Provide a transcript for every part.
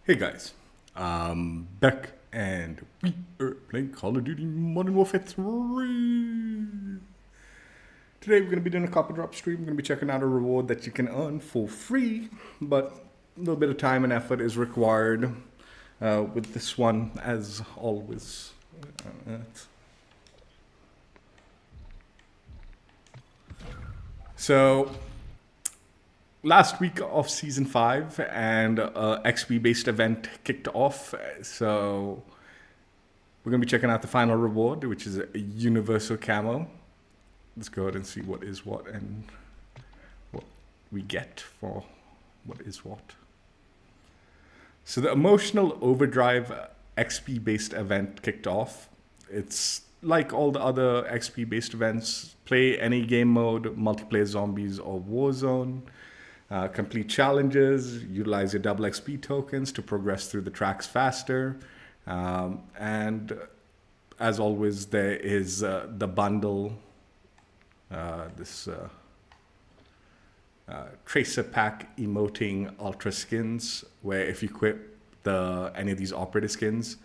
Hey guys, I'm back and we are playing Call of Duty Modern Warfare 3. Today we're going to be doing a copper drop stream. We're going to be checking out a reward that you can earn for free, but a little bit of time and effort is required with this one, as always. So last week of season 5 and XP based event kicked off, so we're going to be checking out the final reward, which is a universal camo. Let's go ahead and see what is what and what we get for what is what. So the Emotional Overdrive XP based event kicked off. It's like all the other XP based events. Play any game mode, multiplayer zombies or Warzone. Complete challenges, utilize your double XP tokens to progress through the tracks faster. And as always, there is the bundle, this Tracer Pack emoting Ultra skins, where if you equip any of these operator skins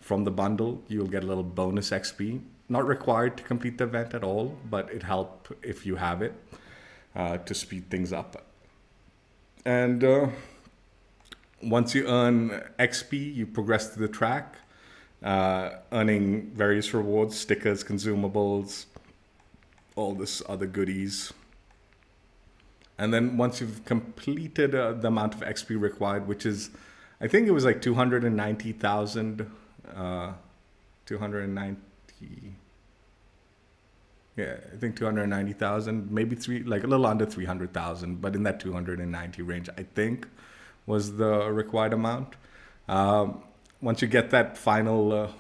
from the bundle, you'll get a little bonus XP. Not required to complete the event at all, but it helps if you have it to speed things up. And once you earn XP, you progress through the track, earning various rewards, stickers, consumables, all this other goodies. And then once you've completed the amount of XP required, which is, I think it was like 290,000, 290, yeah, I think 290,000, maybe like a little under 300,000, but in that 290 range, I think, was the required amount. Once you get that final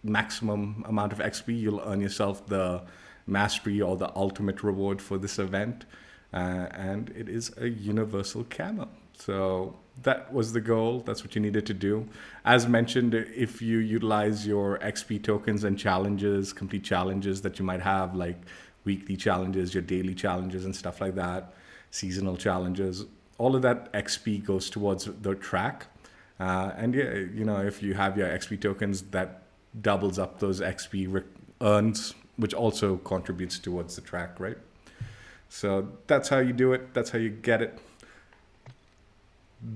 maximum amount of XP, you'll earn yourself the mastery or the ultimate reward for this event, and it is a universal camo. So that was the goal. That's what you needed to do. As mentioned, if you utilize your XP tokens and challenges, complete challenges that you might have, like weekly challenges, your daily challenges and stuff like that, seasonal challenges, all of that XP goes towards the track. And yeah, you know, if you have your XP tokens, that doubles up those XP earns, which also contributes towards the track, right? So that's how you do it. That's how you get it.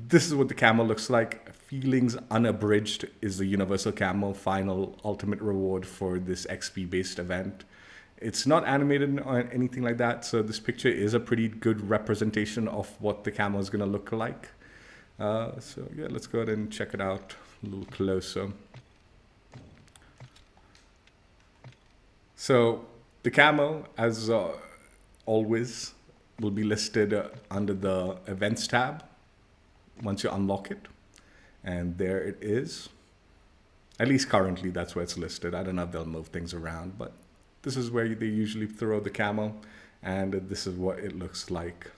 This is what the camo looks like. Feelings Unabridged is the universal camo final ultimate reward for this XP based event. It's not animated or anything like that, so this picture is a pretty good representation of what the camo is going to look like. So yeah, let's go ahead and check it out a little closer. So the camo, as always, will be listed under the events tab once you unlock it, and there it is. At least currently that's where it's listed. I don't know if they'll move things around, but this is where they usually throw the camo, and this is what it looks like.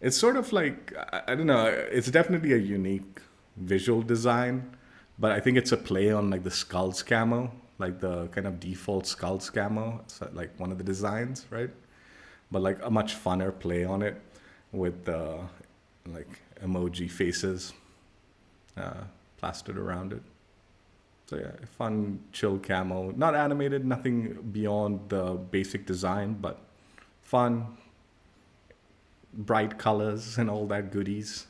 It's sort of like, I don't know, it's definitely a unique visual design, but I think it's a play on like the Skulls camo, like the kind of default Skulls camo. It's like one of the designs, right? But like a much funner play on it with like emoji faces plastered around it. So yeah, fun, chill camo. Not animated, nothing beyond the basic design, but fun, bright colors and all that goodies.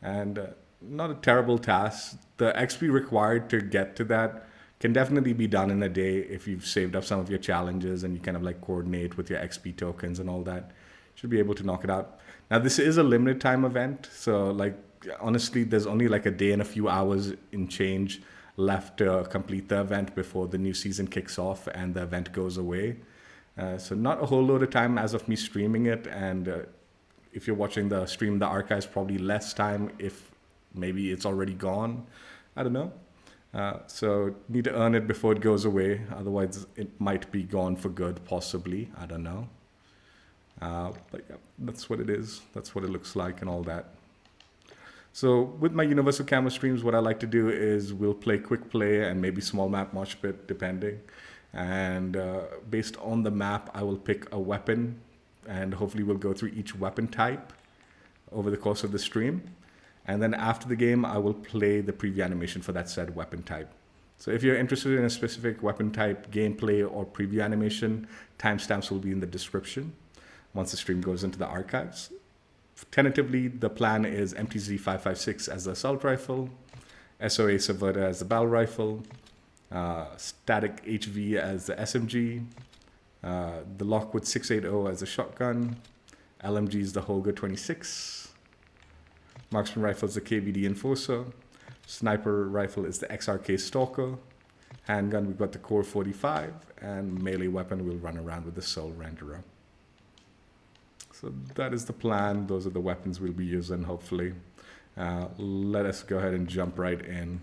And not a terrible task. The XP required to get to that can definitely be done in a day if you've saved up some of your challenges and you kind of like coordinate with your XP tokens and all that. Should be able to knock it out. Now this is a limited time event, so like honestly there's only like a day and a few hours in change left to complete the event before the new season kicks off and the event goes away. So not a whole load of time as of me streaming it, and if you're watching the stream, the archive's probably less time if maybe it's already gone. I don't know. So need to earn it before it goes away. Otherwise, it might be gone for good, possibly. I don't know. But yeah, that's what it is. That's what it looks like and all that. So with my Universal Camo streams, what I like to do is we'll play quick play and maybe small map mosh pit, depending. And based on the map, I will pick a weapon, and hopefully we'll go through each weapon type over the course of the stream. And then after the game, I will play the preview animation for that said weapon type. So if you're interested in a specific weapon type, gameplay, or preview animation, timestamps will be in the description once the stream goes into the archives. Tentatively, the plan is MTZ-556 as the assault rifle, SOA Subverter as the battle rifle, Static HV as the SMG, the Lockwood 680 as the shotgun, LMG is the Holger 26, Marksman rifle is the KBD Enforcer, Sniper rifle is the XRK Stalker, handgun we've got the Core 45, and melee weapon we'll run around with the Soul Renderer. So that is the plan. Those are the weapons we'll be using, hopefully. Let us go ahead and jump right in.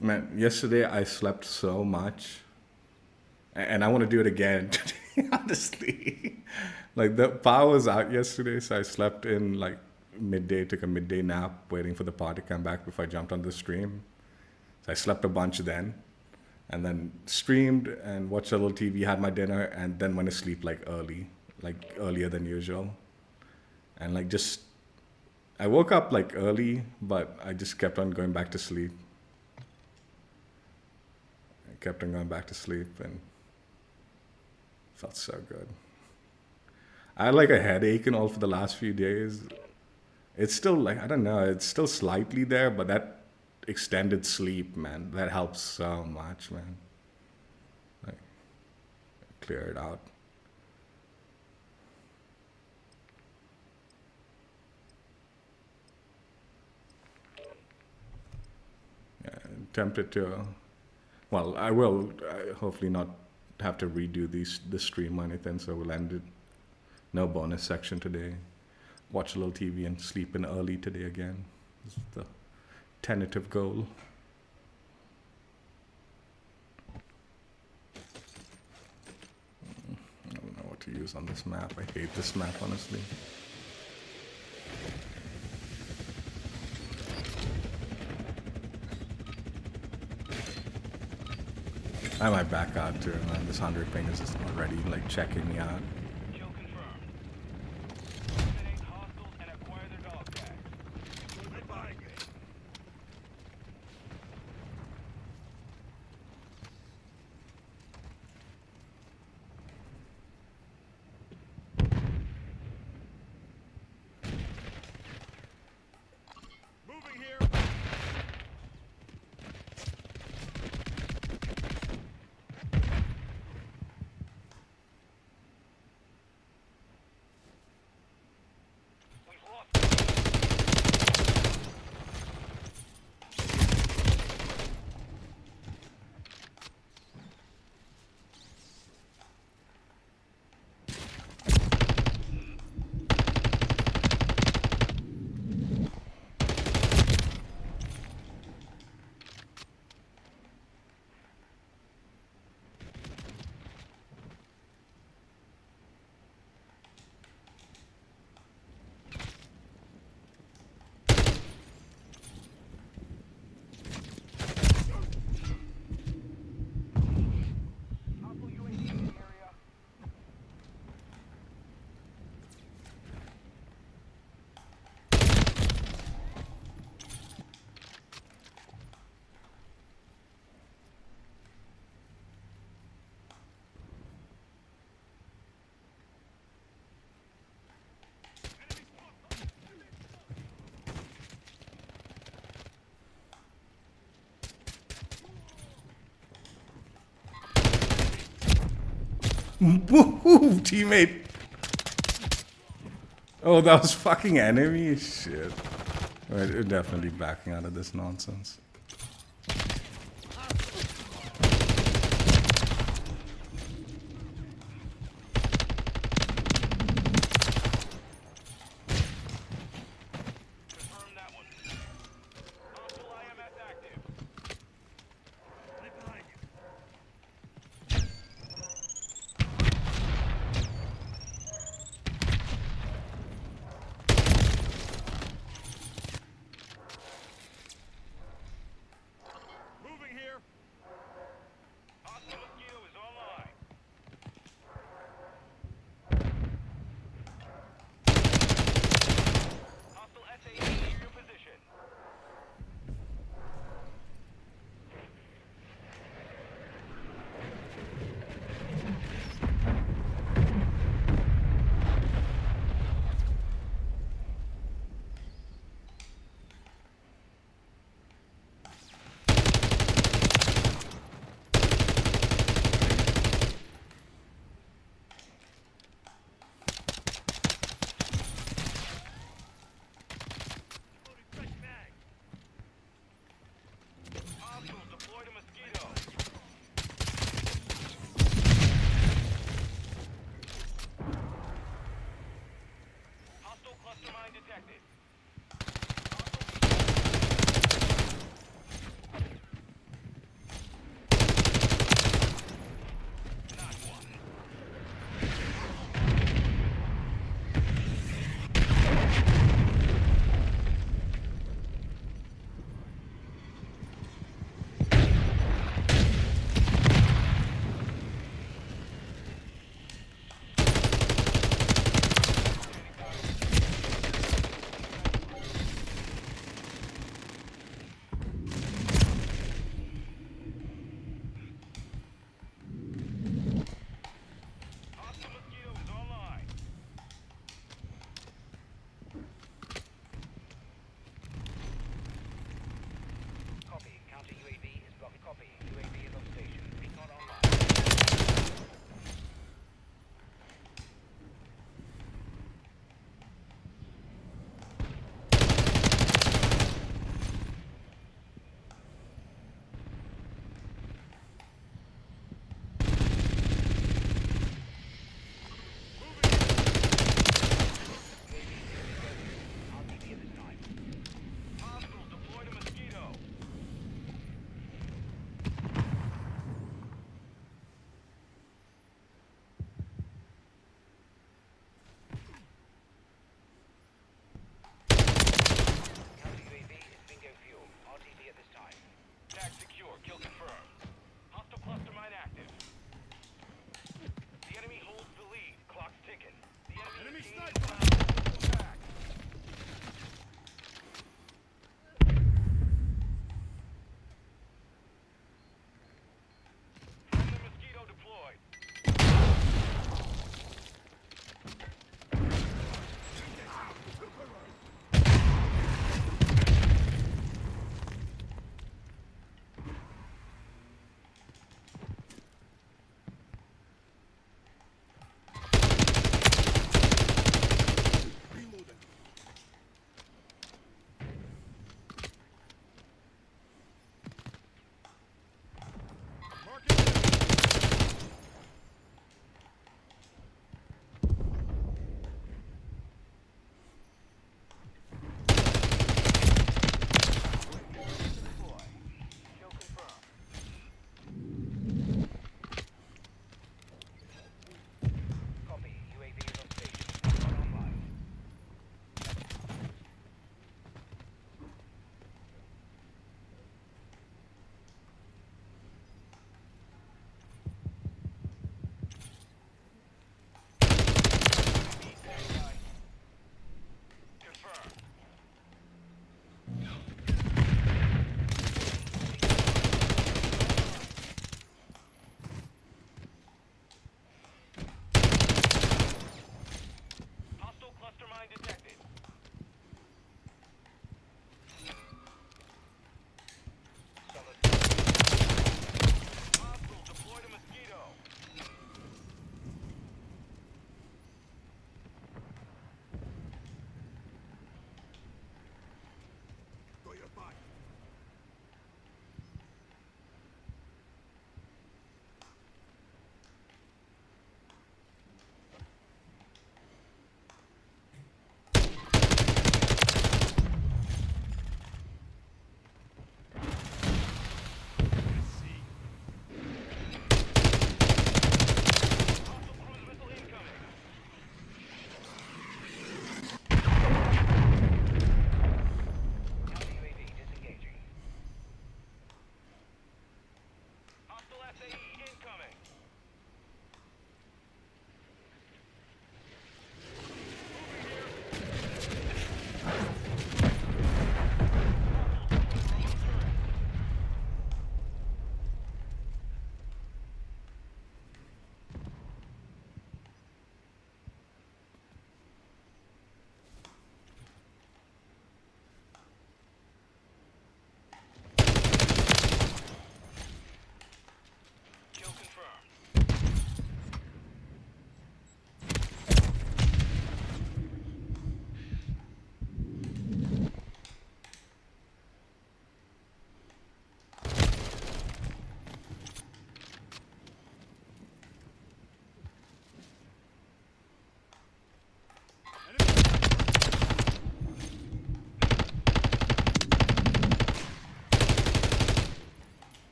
Man, yesterday I slept so much, and I want to do it again today, honestly. Like, the power was out yesterday, so I slept in like midday, took a midday nap, waiting for the power to come back before I jumped on the stream. So I slept a bunch then, and then streamed and watched a little TV, had my dinner, and then went to sleep like earlier than usual. And like I woke up like early, but I just kept on going back to sleep. Kept on going back to sleep and felt so good. I had like a headache and all for the last few days. It's still like, I don't know, it's still slightly there, but that extended sleep, man, that helps so much, man. Like, clear it out. Yeah, I'm tempted to. Well, I will hopefully not have to redo the stream or anything, so we'll end it. No bonus section today. Watch a little TV and sleep in early today again. This is the tentative goal. I don't know what to use on this map. I hate this map, honestly. I might back out too, man. This 100 ping is just already like checking me out. Kill confirmed. Eliminate hostiles and acquire their dog tags. Moving here. Woohoo, teammate. Oh, that was fucking enemy? Shit. We're definitely backing out of this nonsense. Confirm that one. Hostile IMS active. Right behind you.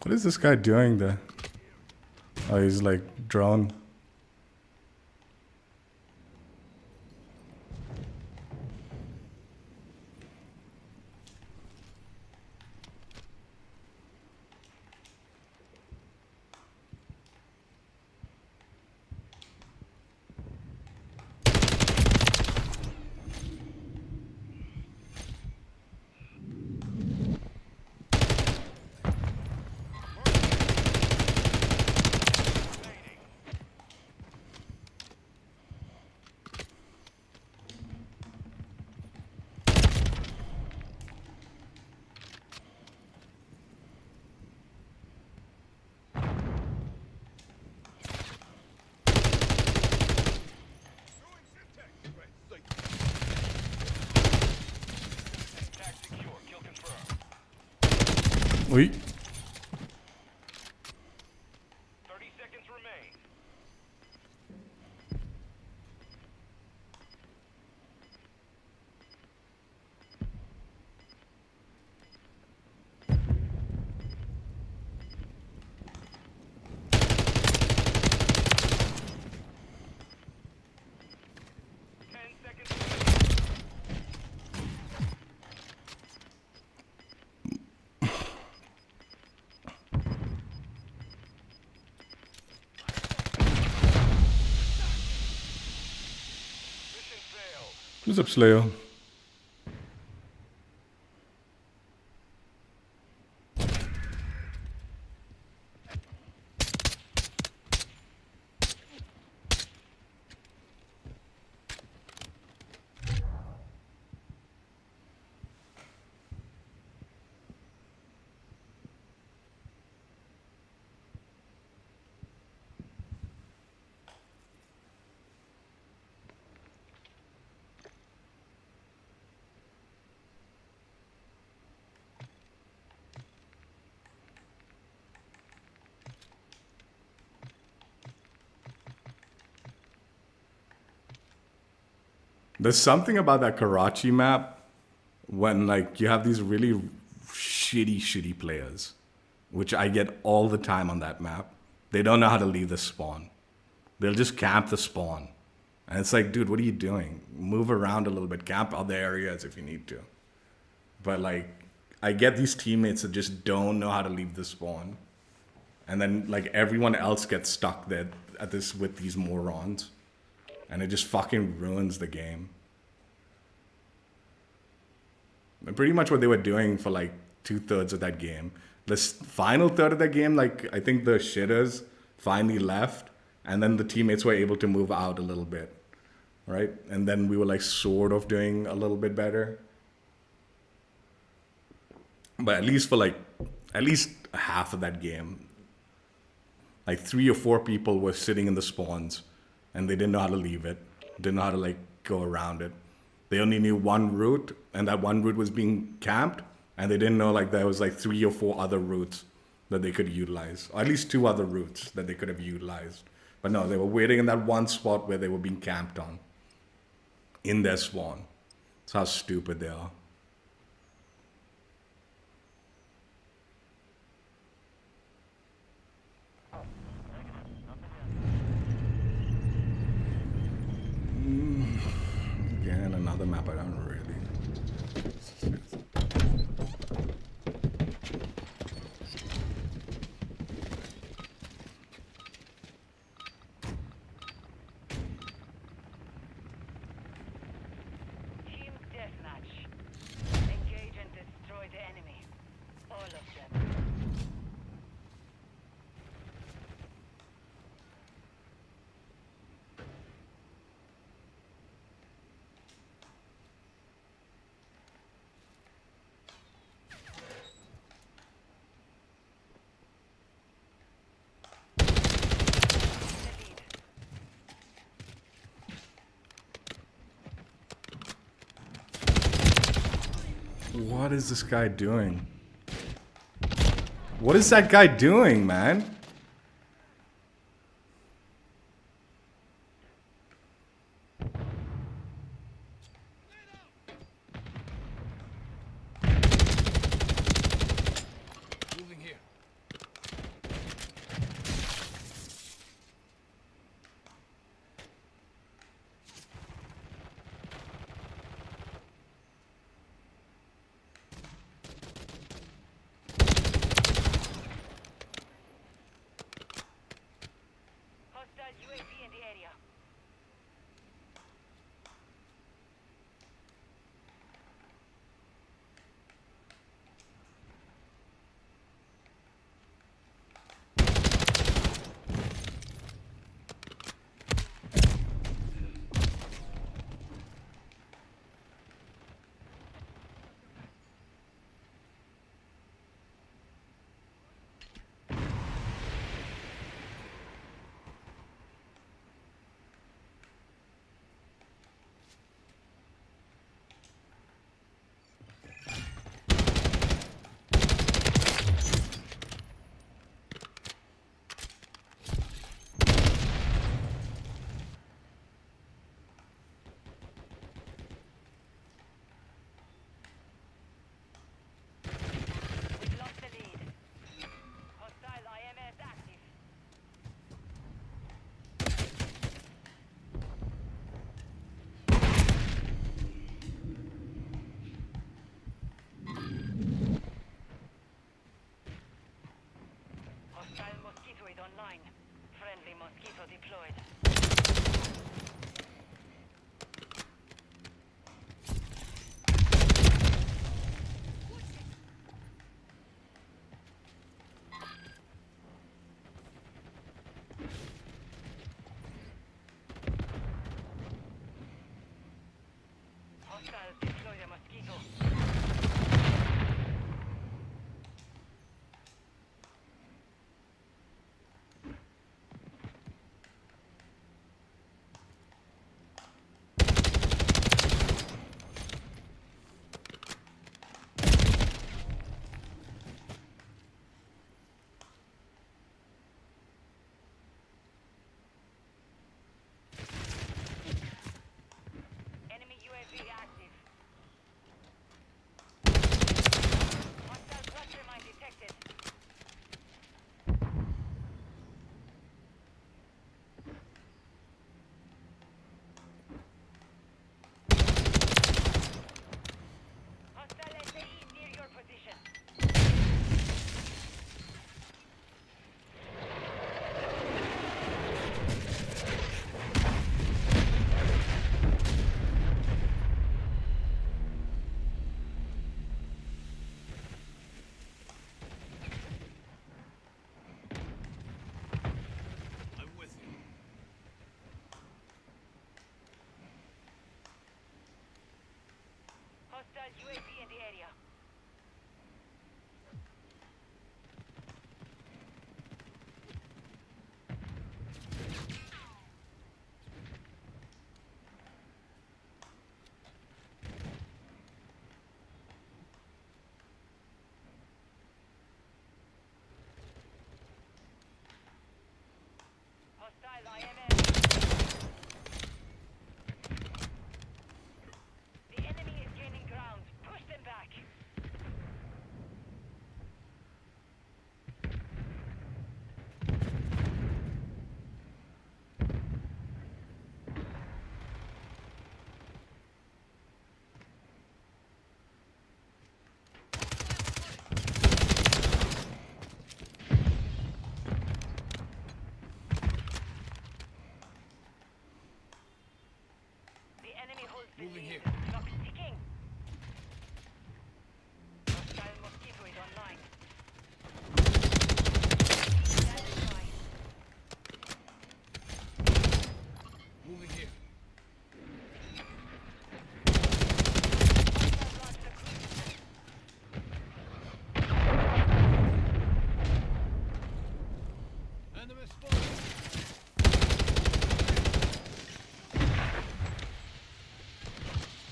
What is this guy doing there? Oh, he's like drone. Tag secure. Kill confirmed. Oui. 30 seconds remain. What's up, Slayer? There's something about that Karachi map when like you have these really shitty players, which I get all the time on that map. They don't know how to leave the spawn. They'll just camp the spawn. And it's like, dude, what are you doing? Move around a little bit, camp other areas if you need to. But like, I get these teammates that just don't know how to leave the spawn. And then like everyone else gets stuck there at this with these morons. And it just fucking ruins the game. And pretty much what they were doing for like 2/3 of that game. This final third of that game, like I think the shitters finally left. And then the teammates were able to move out a little bit. Right? And then we were like sort of doing a little bit better. But at least for like, at least half of that game, like 3 or 4 people were sitting in the spawns and they didn't know how to leave it, didn't know how to like go around it. They only knew one route, and that one route was being camped, and they didn't know like there was like 3 or 4 other routes that they could utilize, or at least 2 other routes that they could have utilized. But no, they were waiting in that one spot where they were being camped on, in their spawn. That's how stupid they are. Again, another map I don't really. Team deathmatch. Engage and destroy the enemy. All of them. What is this guy doing? What is that guy doing, man? Moving here. online. Friendly mosquito deployed. Hostiles deploy the mosquito. Enemy UAV active. Hostile cluster mine detected. Hostile SAE near your position. I'm with you. Hostile UAV in the area. Hostile IMS. The enemy is gaining ground. Push them back. The enemy holds the Moving lead. here. Clock ticking. Hostile mosquito is online. Standing by. Moving here. Hostile launched a cruise. Enemy spotted.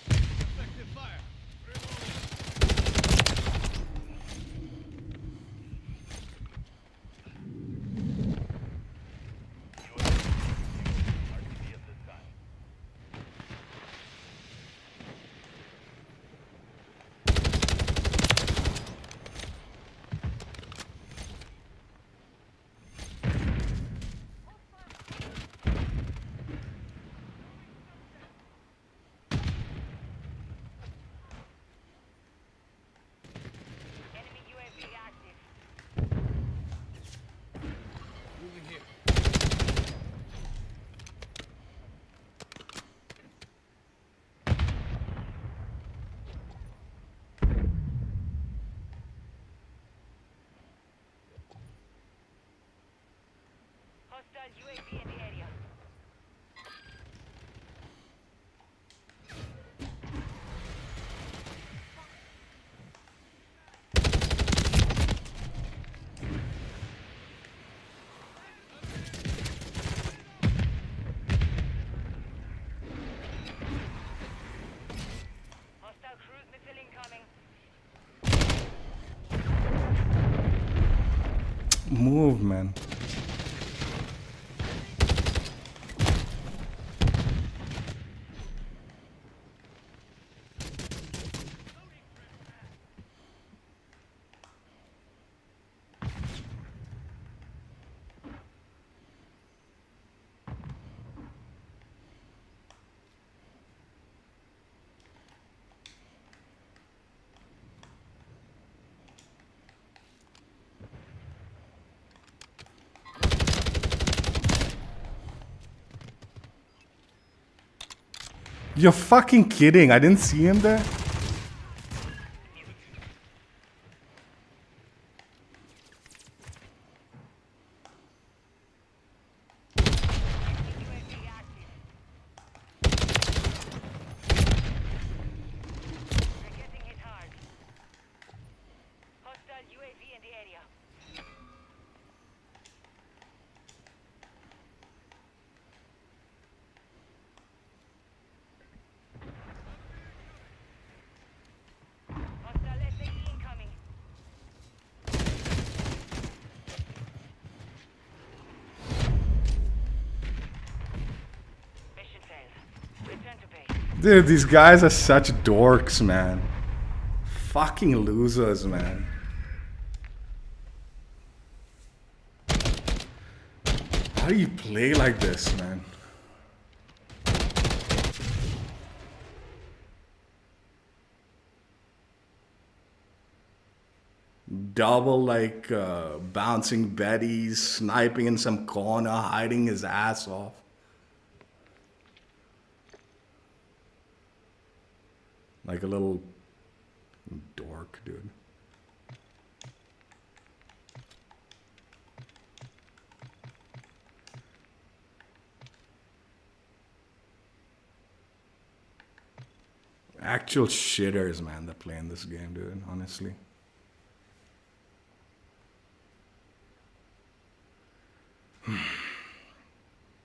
Effective fire. Reloading. RTB at this time. Enemy UAV active. Moving here. Hostile UAV in the area. Hostile cruise missile incoming. Move, man. You're fucking kidding. I didn't see him there. UAV active. We're getting hit hard. Hostile UAV in the area. Hostile SAE incoming. Mission failed. Return to base. Dude, these guys are such dorks, man. Fucking losers, man. How do you play like this, man? Double like bouncing betties, sniping in some corner, hiding his ass off. Like a little dork, dude. Actual shitters, man, that play in this game, dude, honestly.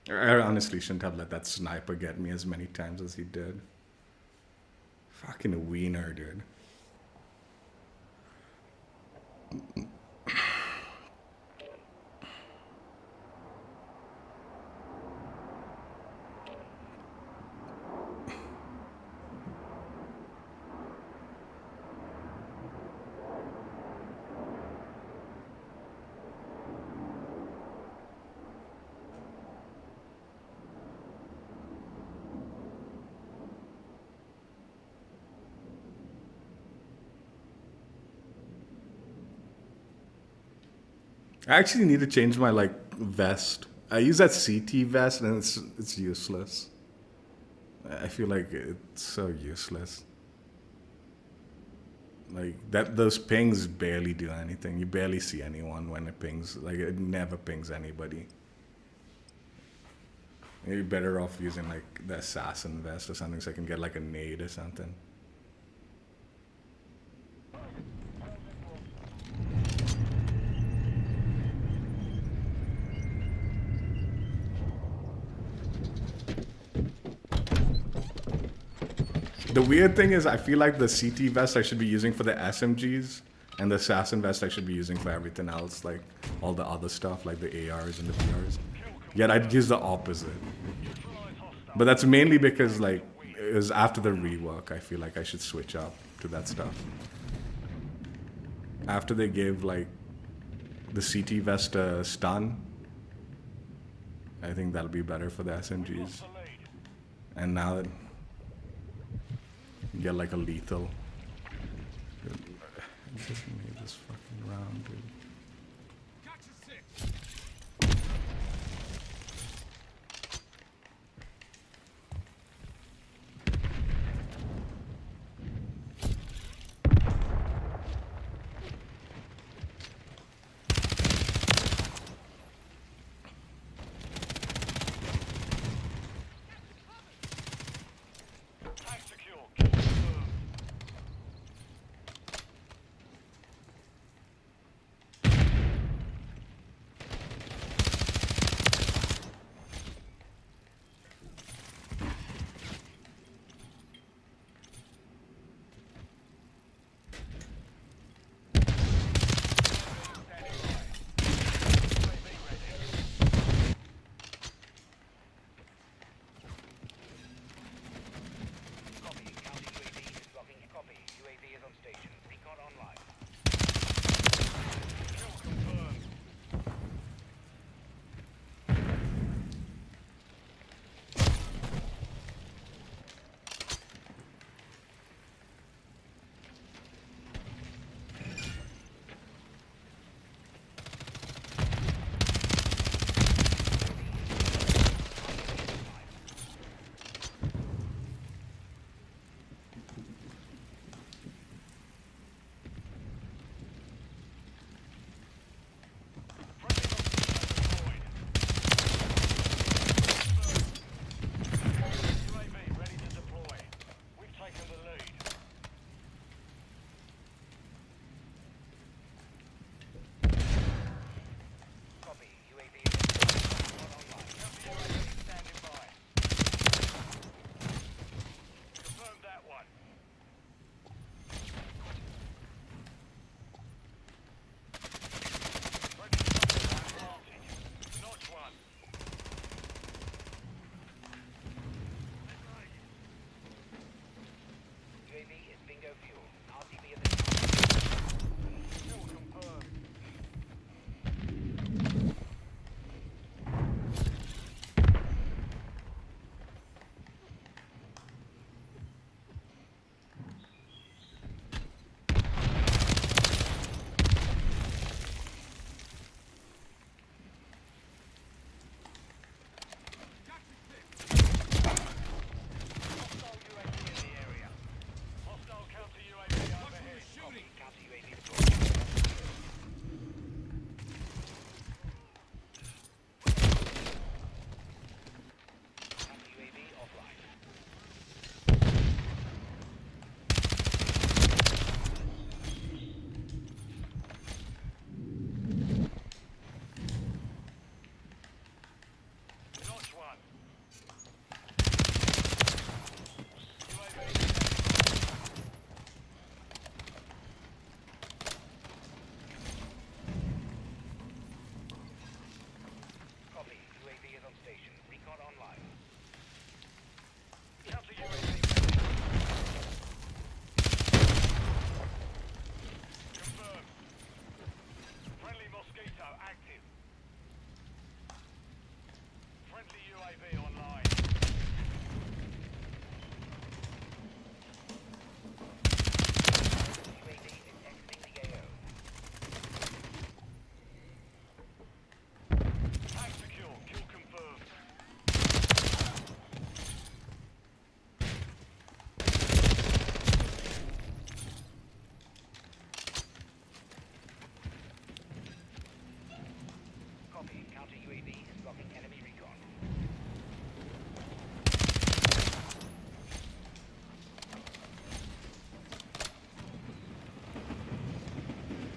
I honestly shouldn't have let that sniper get me as many times as he did. Fucking wiener, dude. I actually need to change my like vest. I use that CT vest and it's useless. I feel like it's so useless. Like that, those pings barely do anything. You barely see anyone when it pings. Like it never pings anybody. You're better off using like the assassin vest or something so I can get like a nade or something. The weird thing is I feel like the CT vest I should be using for the SMGs and the assassin vest I should be using for everything else, like all the other stuff like the ARs and the PRs. Yet I'd use the opposite. But that's mainly because like it was after the rework I feel like I should switch up to that stuff. After they gave like the CT vest a stun, I think that'll be better for the SMGs. And now that you get like a lethal. Just made this fucking round, dude.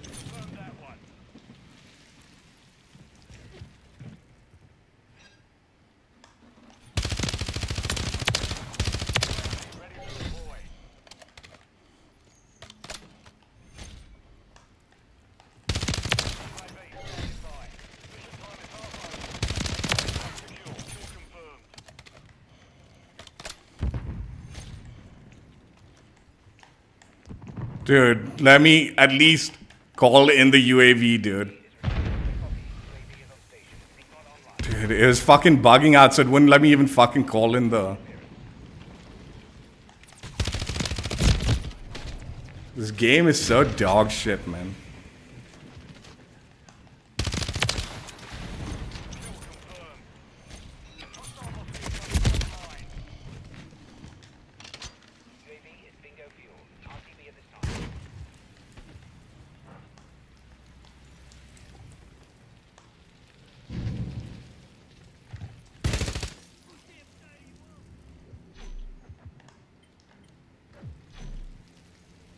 Confirm that one. Ready to deploy. UAV standing by. Mission time is half over. Secure. Kill confirmed. Dude, let me at least call in the UAV, dude. Dude, it was fucking bugging out, so it wouldn't let me even fucking call in the... This game is so dog shit, man.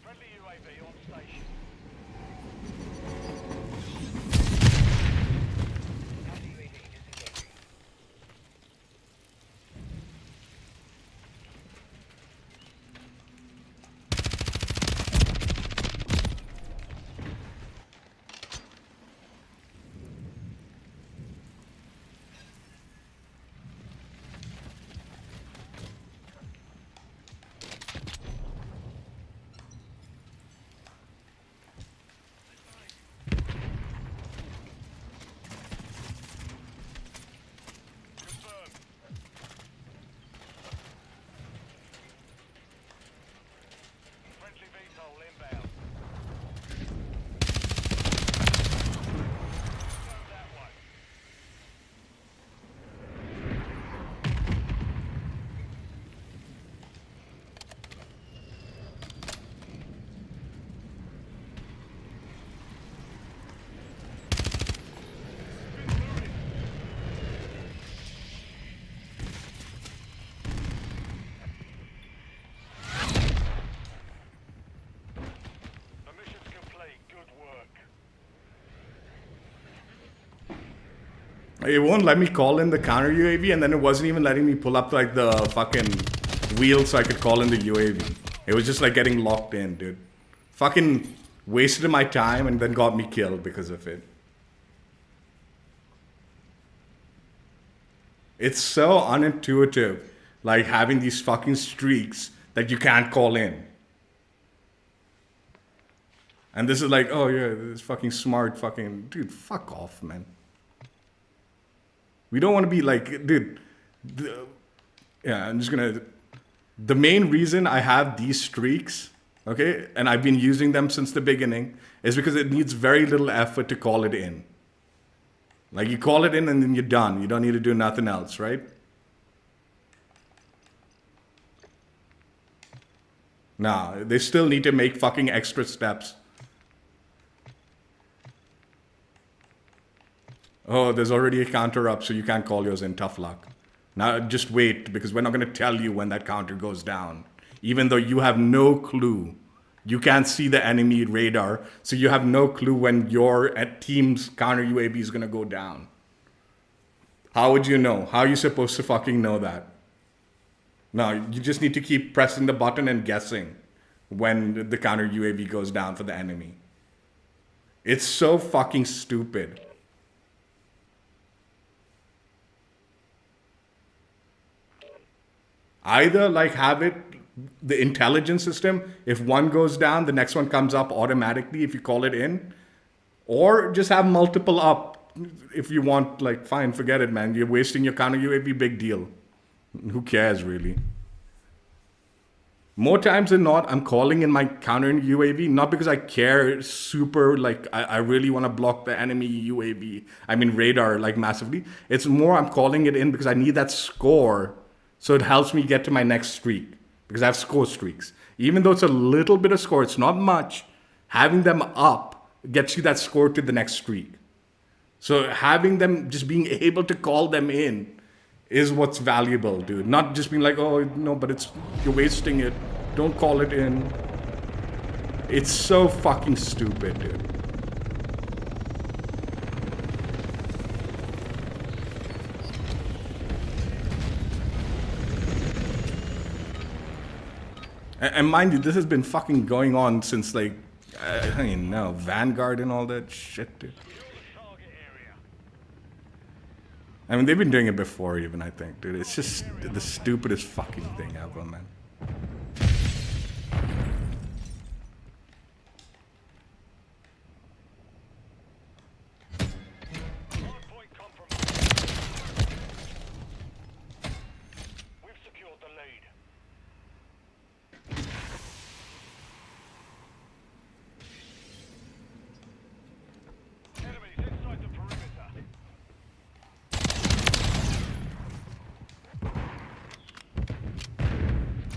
Friendly UAV on station. Confirmed. Friendly VTOL inbound. Confirm that one. The mission's complete. Good work. It won't let me call in the counter UAV, and then it wasn't even letting me pull up like the fucking wheel so I could call in the UAV. It was just like getting locked in, dude. Fucking wasted my time and then got me killed because of it. It's so unintuitive, like having these fucking streaks that you can't call in. And this is like, oh yeah, this fucking smart fucking dude, fuck off, man. We don't want to be like, dude. Yeah, I'm just gonna. The main reason I have these streaks, okay, and I've been using them since the beginning, is because it needs very little effort to call it in. Like you call it in and then you're done. You don't need to do nothing else, right? Nah, they still need to make fucking extra steps. Oh, there's already a counter up, so you can't call yours in. Tough luck. Now just wait, because we're not going to tell you when that counter goes down. Even though you have no clue. You can't see the enemy radar, so you have no clue when your team's counter UAV is going to go down. How would you know? How are you supposed to fucking know that? No, you just need to keep pressing the button and guessing when the counter UAV goes down for the enemy. It's so fucking stupid. Either like have it, the intelligence system, if one goes down, the next one comes up automatically if you call it in. Or just have multiple up. If you want, like, fine, forget it, man. You're wasting your counter UAV, big deal. Who cares, really? More times than not, I'm calling in my counter UAV, not because I care super, like, I really want to block the enemy UAV, radar, like, massively. It's more I'm calling it in because I need that score, so it helps me get to my next streak, because I have score streaks. Even though it's a little bit of score, it's not much, having them up gets you that score to the next streak. So having them, just being able to call them in, is what's valuable, dude. Not just being like, oh no, but you're wasting it. Don't call it in. It's so fucking stupid, dude. And mind you, this has been fucking going on since like, I don't even know, Vanguard and all that shit, dude. Target area. I mean, they've been doing it before even, I think, dude. It's just the stupidest fucking thing ever, man. Hardpoint compromised. We've secured the lead. Enemies inside the perimeter.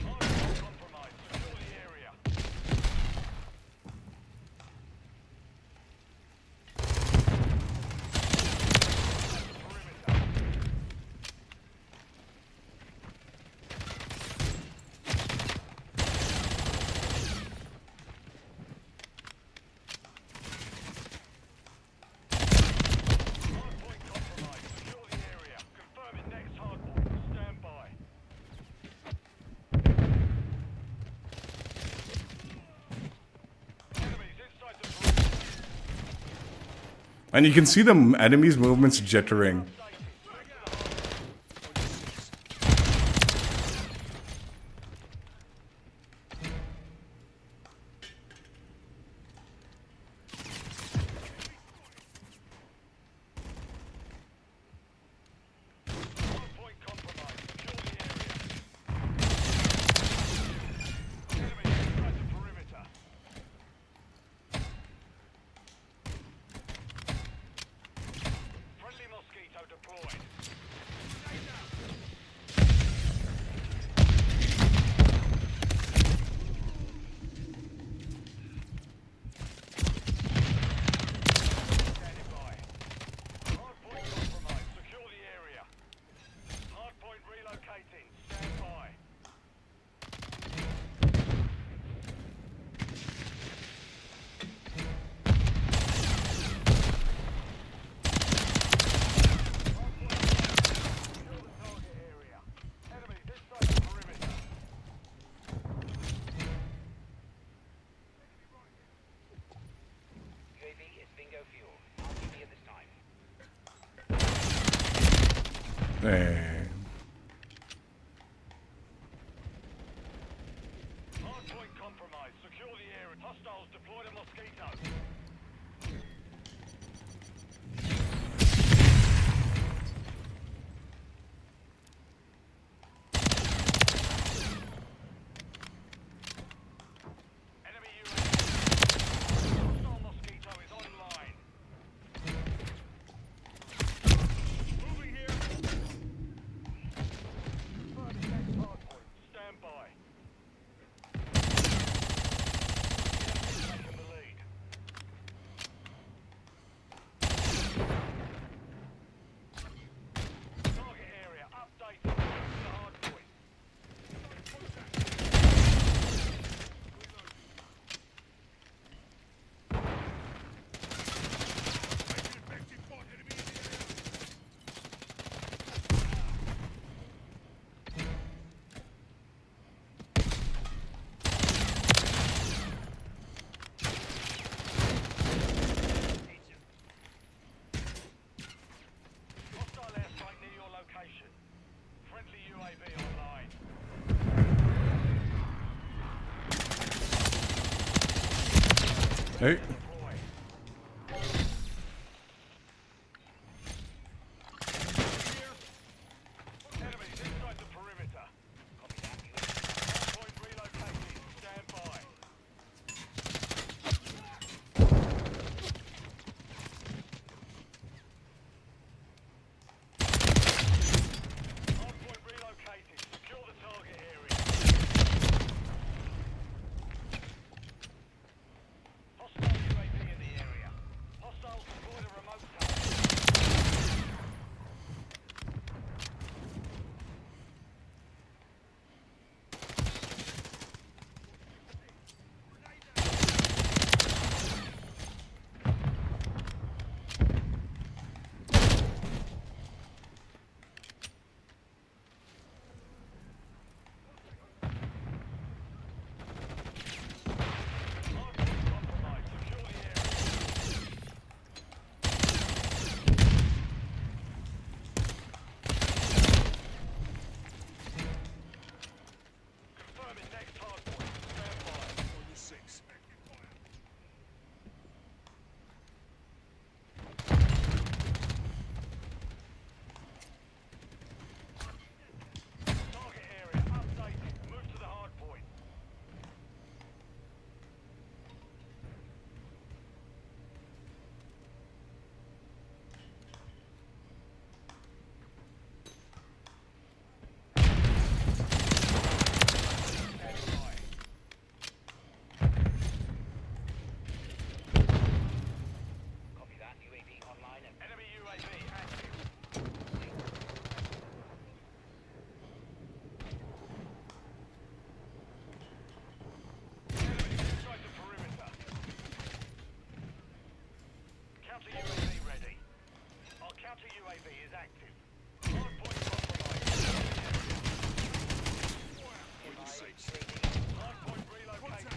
Hardpoint compromised. Secure the area. Perimeter. Hardpoint compromised. Secure the area. Confirming next hardpoint. Stand by. Enemies inside the perimeter. And you can see the enemy's movements jittering. Hardpoint compromised. Secure the area. Enemies inside the perimeter. Friendly mosquito deployed. Standing by. Hardpoint compromised. Secure the area. Hardpoint relocating. Stand by. Secure the target area. Enemies inside the perimeter. UAV is bingo fuel. RTV at this time. Eh. Hardpoint compromised. Secure the area. Hostiles deployed a mosquito. Enemy UAV. Hostile mosquito is online. Moving here. Further next hardpoint. Stand by. Taking the lead. Target area updated. The hardpoint. Hostile airstrike near your location. Friendly UAV online. Hey. Deploy. Enemies inside the perimeter. Copy that. Hardpoint relocating. Stand by. Hardpoint relocating. Secure the target area. Hostile UAV is active. Hardpoint compromised. Hardpoint relocated.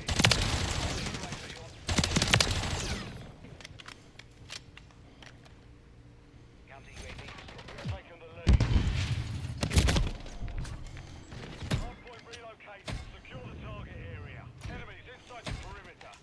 Counter UAV. Taking the lead. Hardpoint relocated. Secure the target area. Enemies inside the perimeter.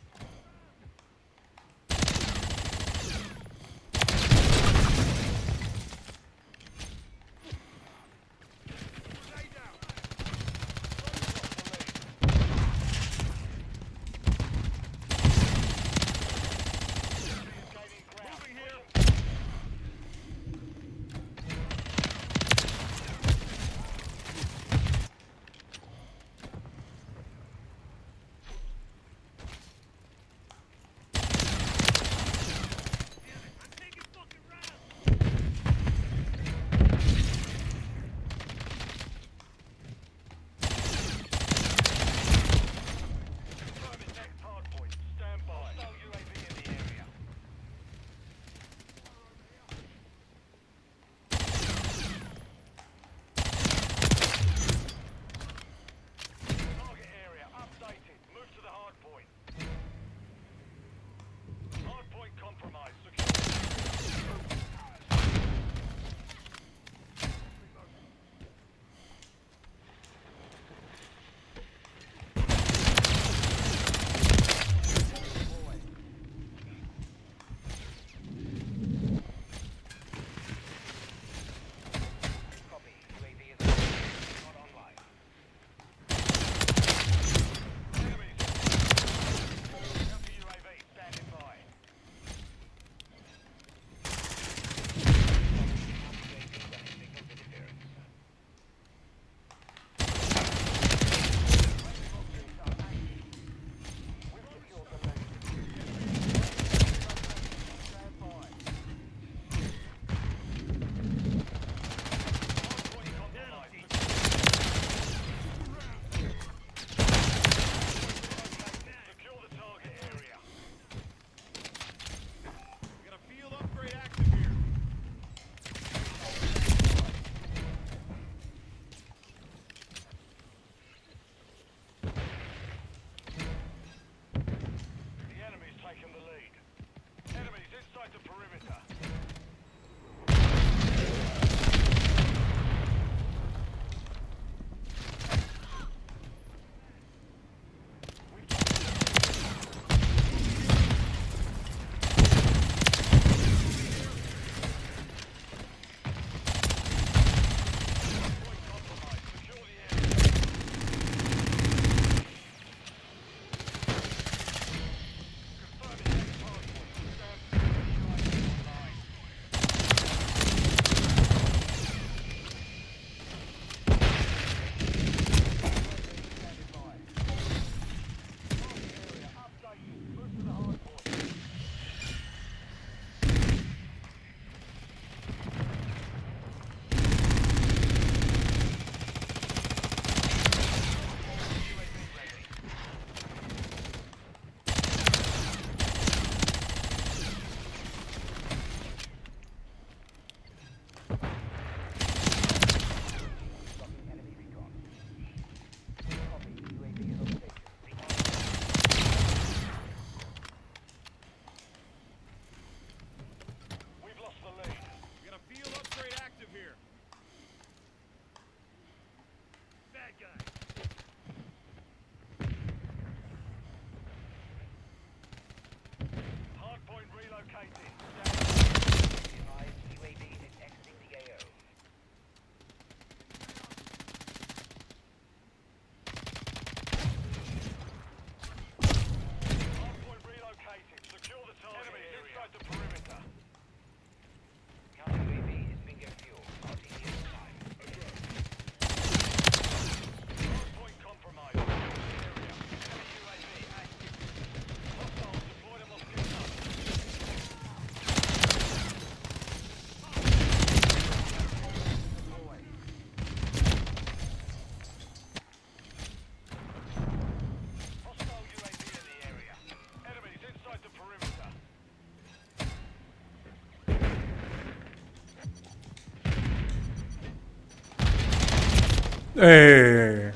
Hey.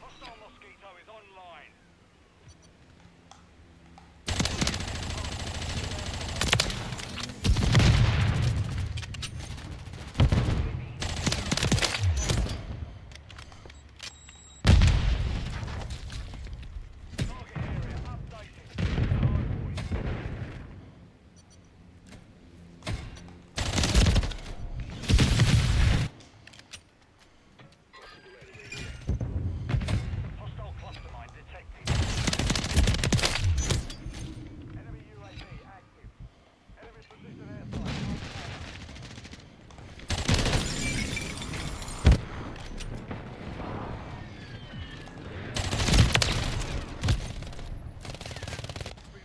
Hostile Mosquito is online. Target area updated. Hostile cluster mine detected. Enemy UAV active. Enemy precision airstrike.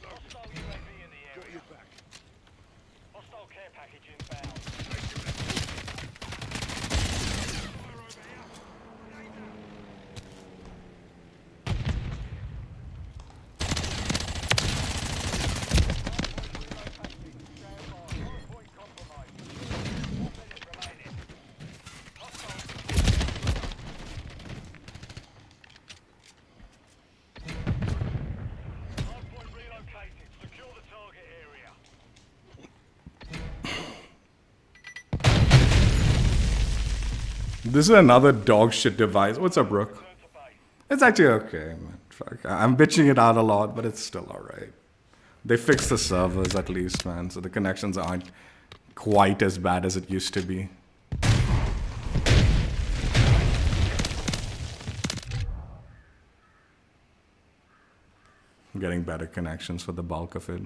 Hostile UAV in the area. Hostile care package inbound. Point compromised. 1 minute remaining. Hardpoint relocated. Secure the target area. This is another dog shit device. What's up, Brooke? Turn to base. It's actually okay, man. Fuck. I'm bitching it out a lot, but it's still alright. They fixed the servers at least, man, so the connections aren't quite as bad as it used to be. I'm getting better connections for the bulk of it.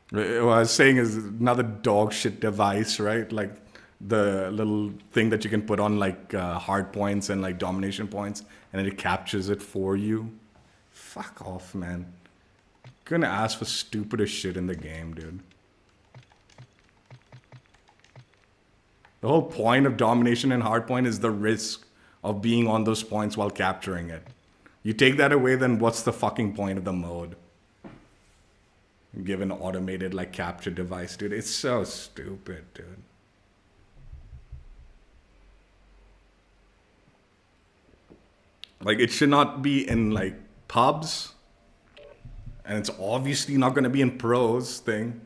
What I was saying is another dog shit device, right? Like the little thing that you can put on like hard points and like domination points, and then it captures it for you. Fuck off, man. Gonna ask for stupidest shit in the game, dude. The whole point of domination and hardpoint is the risk of being on those points while capturing it. You take that away, then what's the fucking point of the mode? Give an automated like capture device, dude. It's so stupid, dude. Like it should not be in like pubs, and it's obviously not gonna be in pros thing.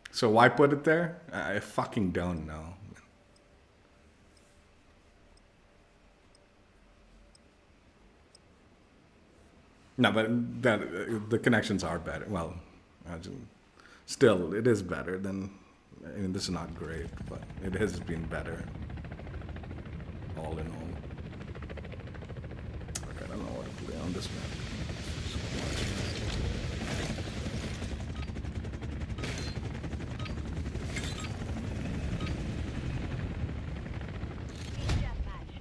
So why put it there? I fucking don't know. No, but that the connections are better. Well, imagine. Still, it is better than. I mean, this is not great, but it has been better. All in all. Like, I don't know what to play on this map. Deathmatch.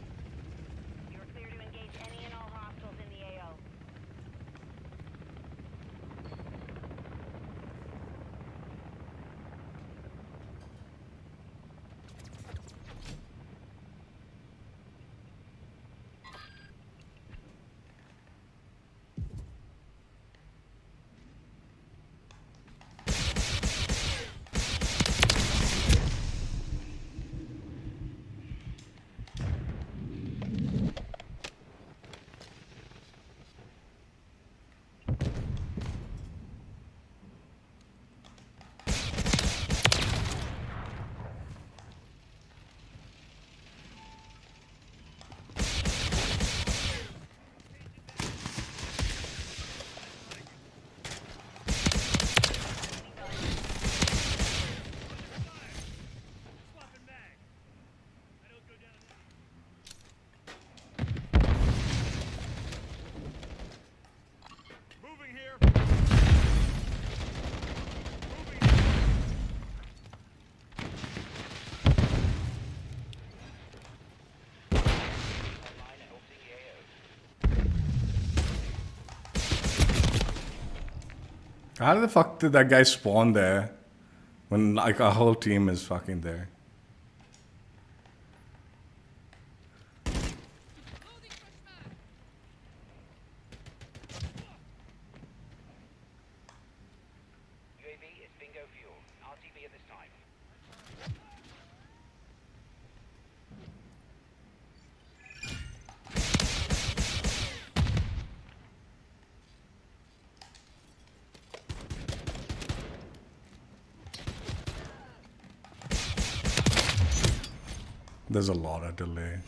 You're clear to engage any and all hostiles in the AO. Moving here. Online and opening the AO. How the fuck did that guy spawn there? When like our whole team is fucking there. UAV is bingo fuel. RTV at this time. There's a lot of delay.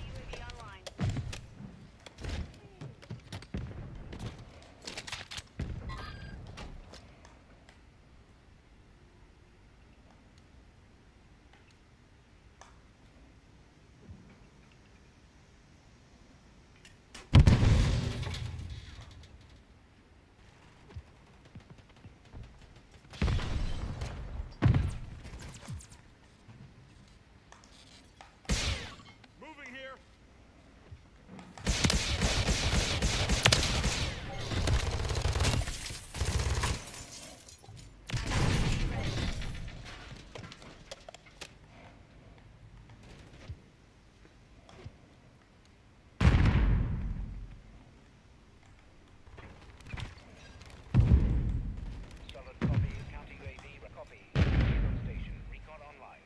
UAV online. Moving here. Solid copy. Counter UAV. Copy. Recon station. Recon online.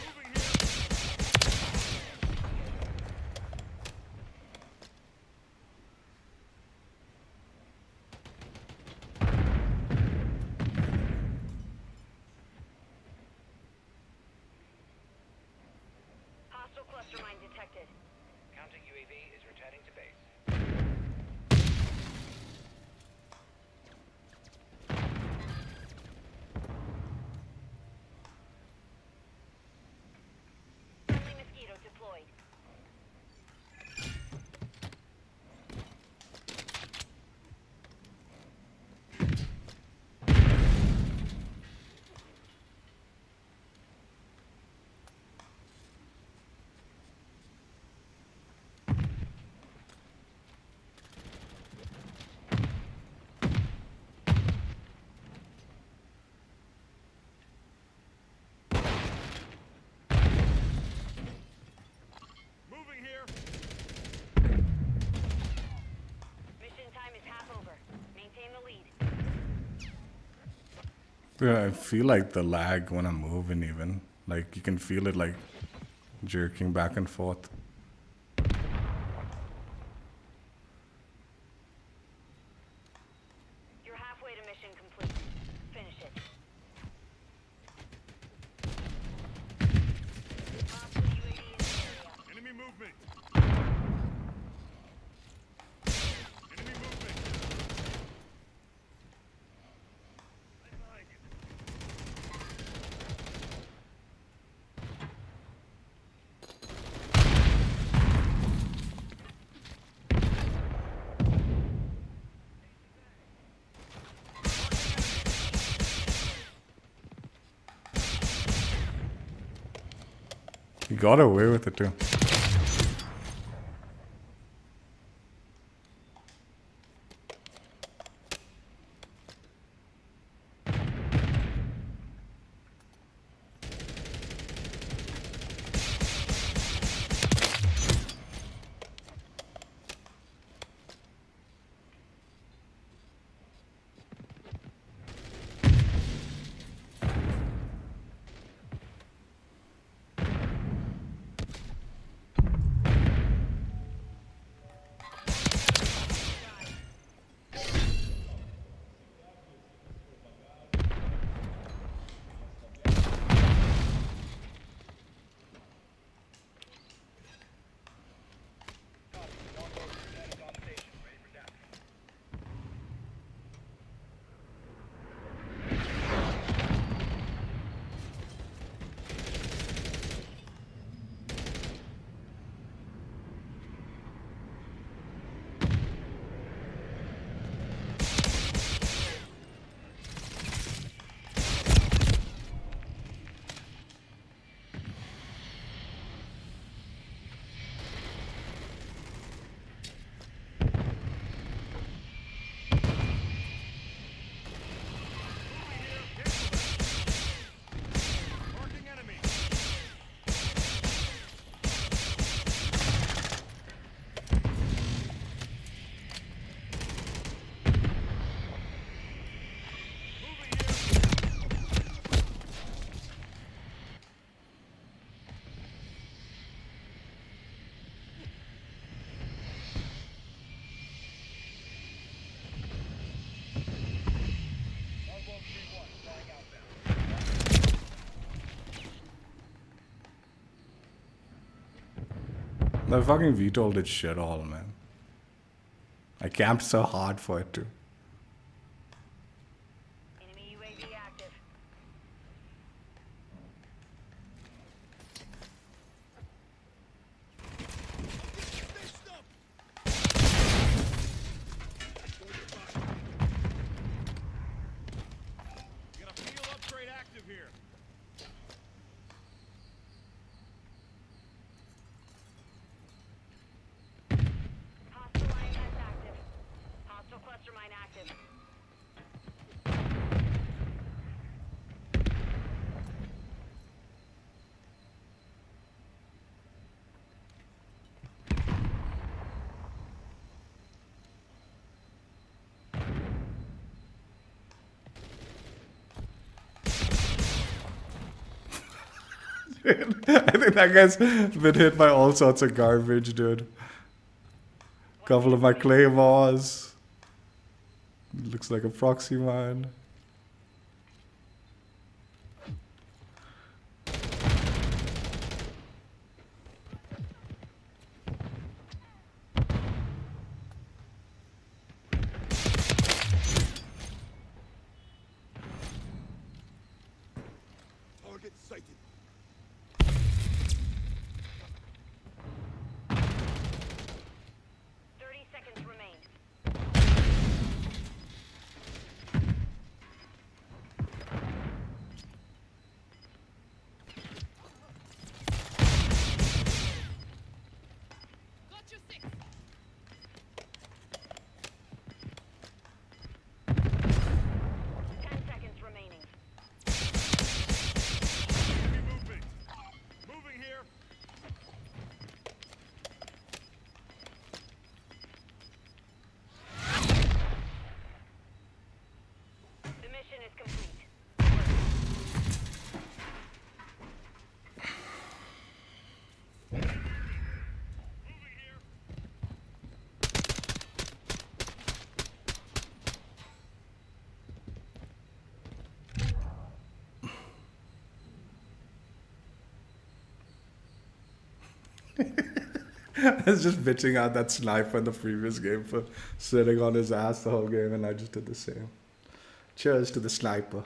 Moving here. Hostile cluster mine detected. Counter UAV is returning to base. Friendly mosquito deployed. Moving here. Mission time is half over. Maintain the lead. Yeah, I feel like the lag when I'm moving even. Like you can feel it like jerking back and forth. You're halfway to mission complete. Finish it. Hostile UAV in the area. Enemy movement. Enemy movement. He got away with it too. The fucking VTOL did shit all, man. I camped so hard for it too. Enemy UAV active. You got a field upgrade active here. Hostile IMS active. Hostile cluster mine active. I think that guy's been hit by all sorts of garbage, dude. Couple of my claymores. Looks like a proxy mine. Target sighted. 30 seconds remain. Got your six. 10 seconds remaining. Enemy movement. Moving here. The mission is complete. Moving here. I was just bitching out that sniper in the previous game for sitting on his ass the whole game, and I just did the same. Cheers to the sniper.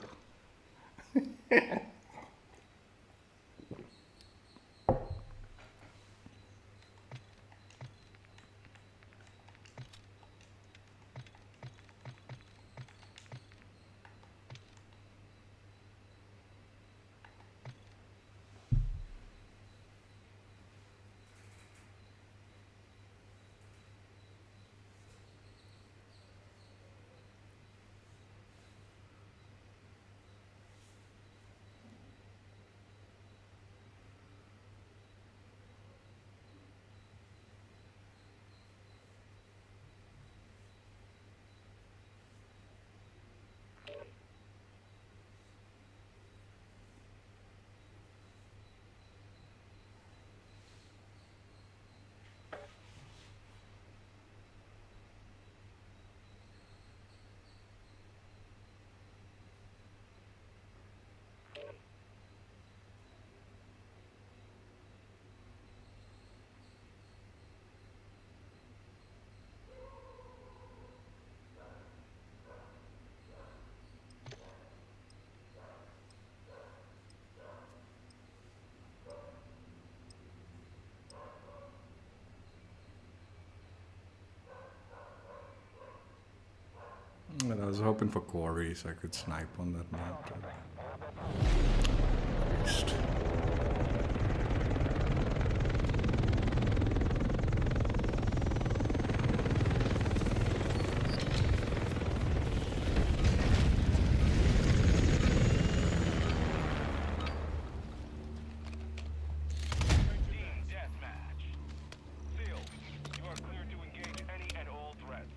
And I was hoping for Quarry so I could snipe on that map. Beast. Team deathmatch. Field, you are cleared to engage any and all threats.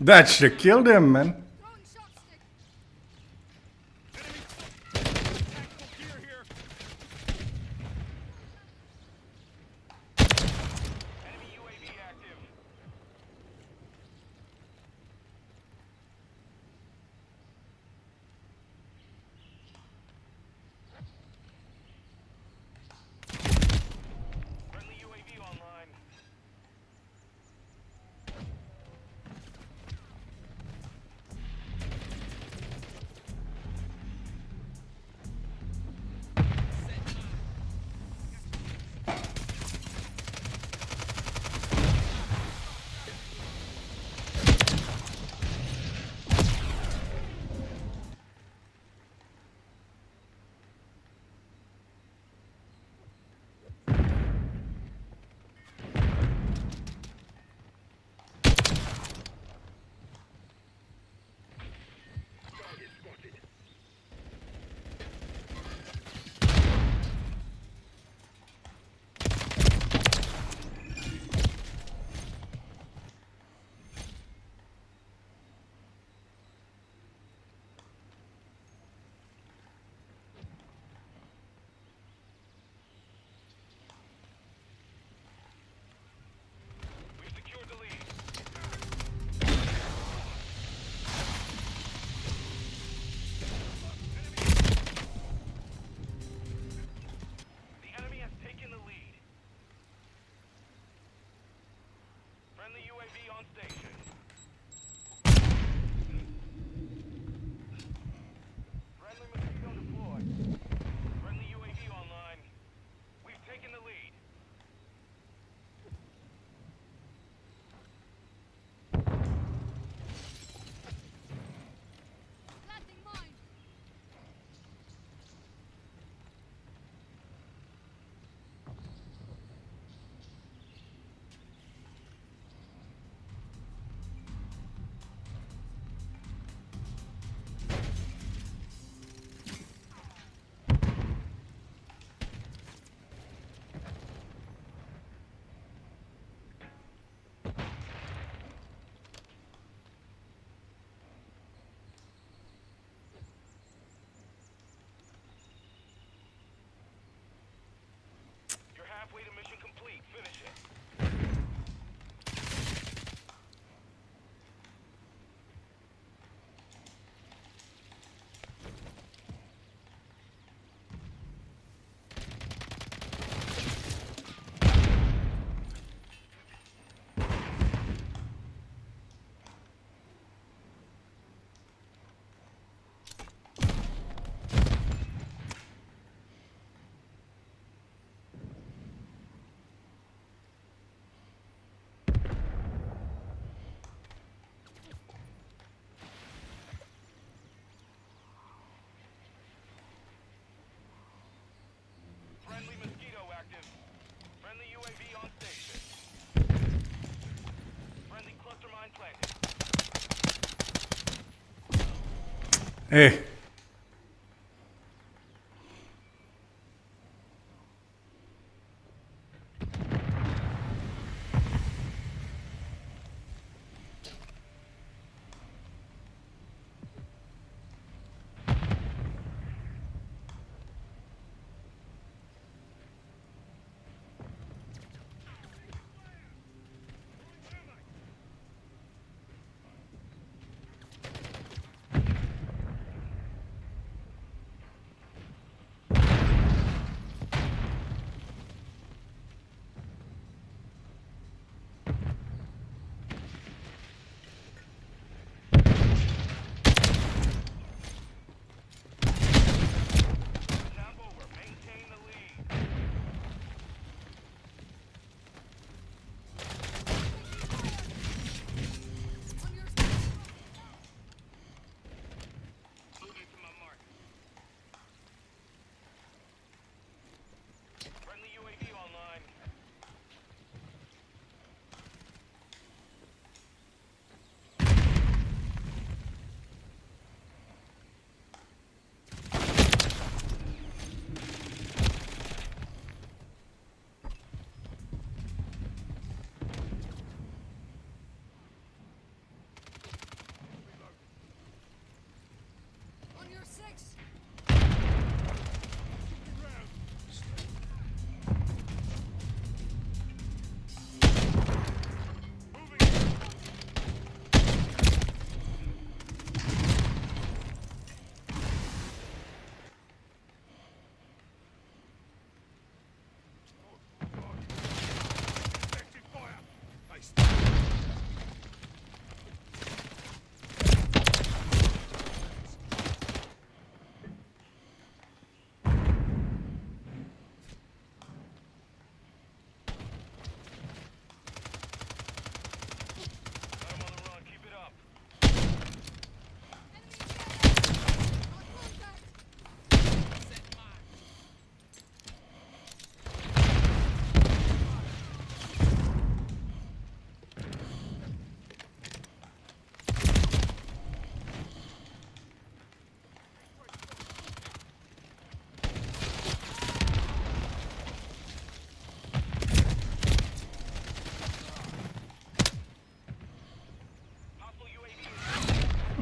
That should killed him, man. Tactical gear here. Enemy UAV active. Friendly UAV online. We've secured the lead. The enemy has taken the lead. Friendly UAV on station. Friendly mosquito deployed. Friendly UAV online. We've taken the lead. You're halfway to mission complete. Finish it. Friendly mosquito active. Friendly UAV on station. Friendly cluster mine planted. Hey.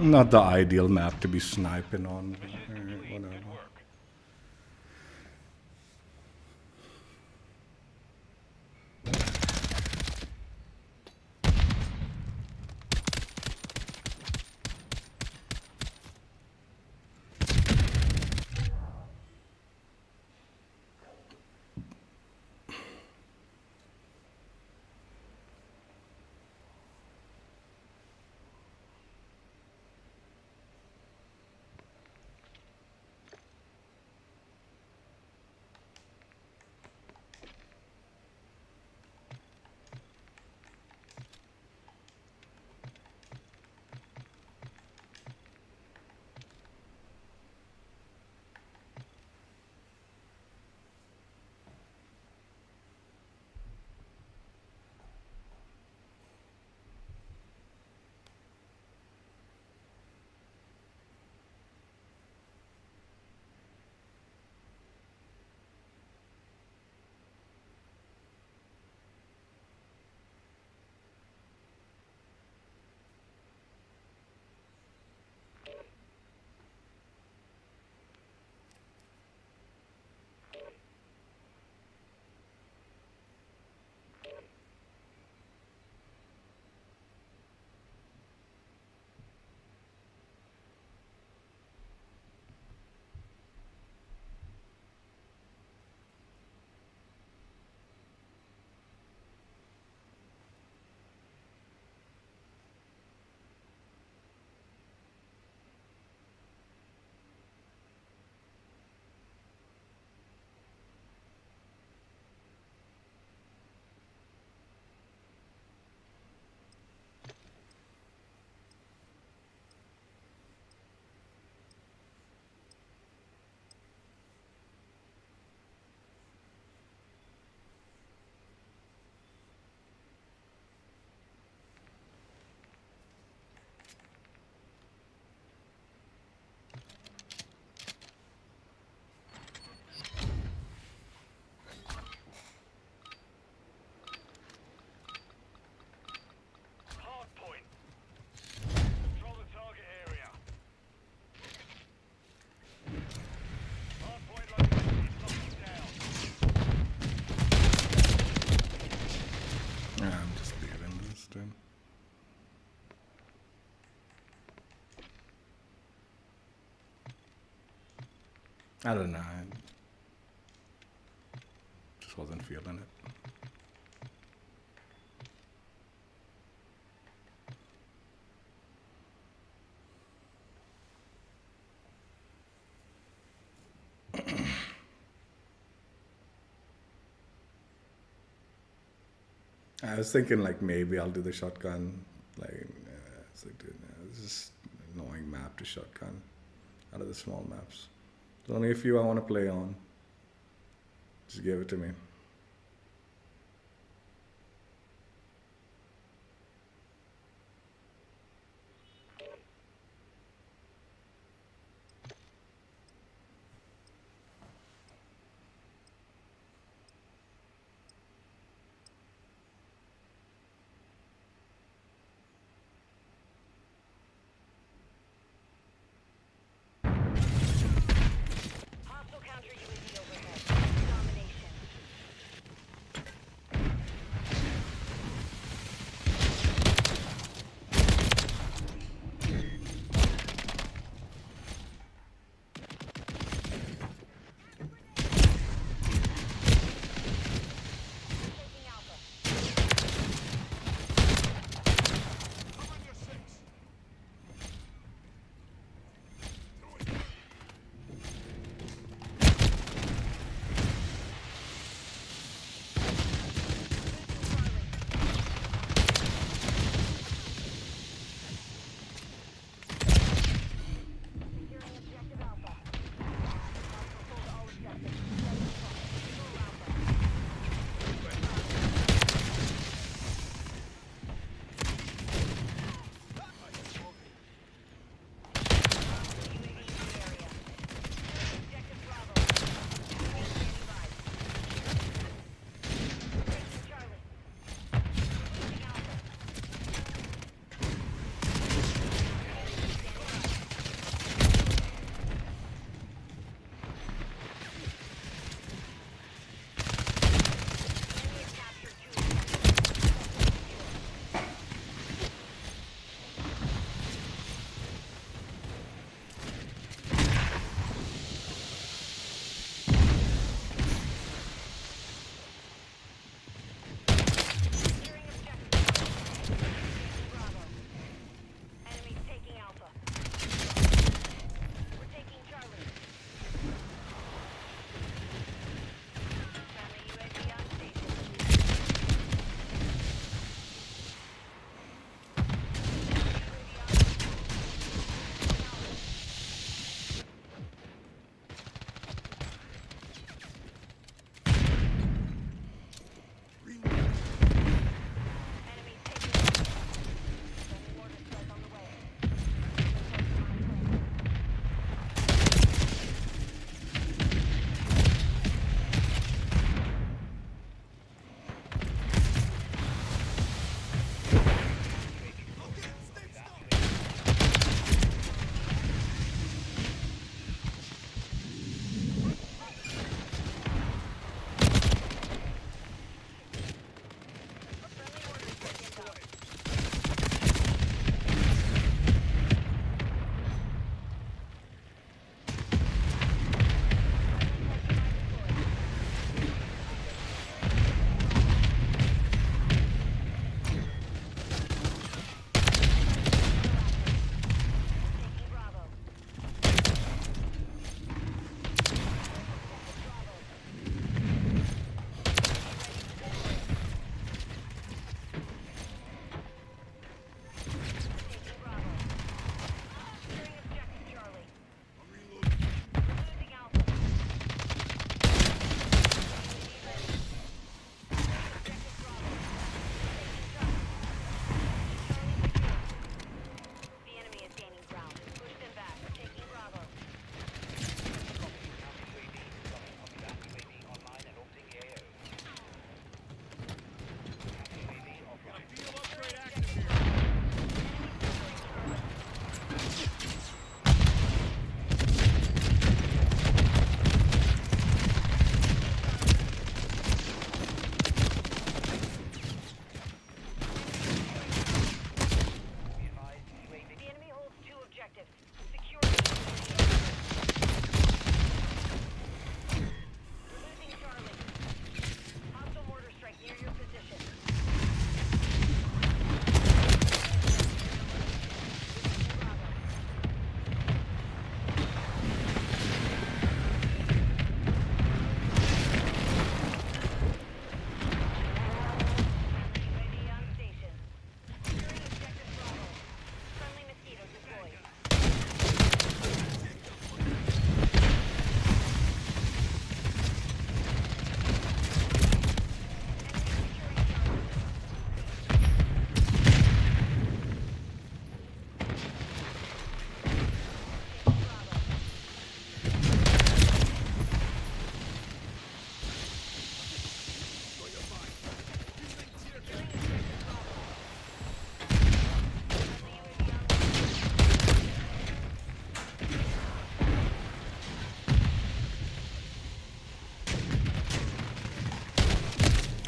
Not the ideal map to be sniping on. Mission but, complete. whatever. Good work. Hard point. Control the target area. Hard point location is locking down. I'm just leaving this then. I don't know. I just wasn't feeling it. I was thinking like maybe I'll do the shotgun. It's like, dude, this is an annoying map to shotgun out of the small maps. There's only a few I want to play on. Just give it to me. Hostile counter UAV overhead. Domination.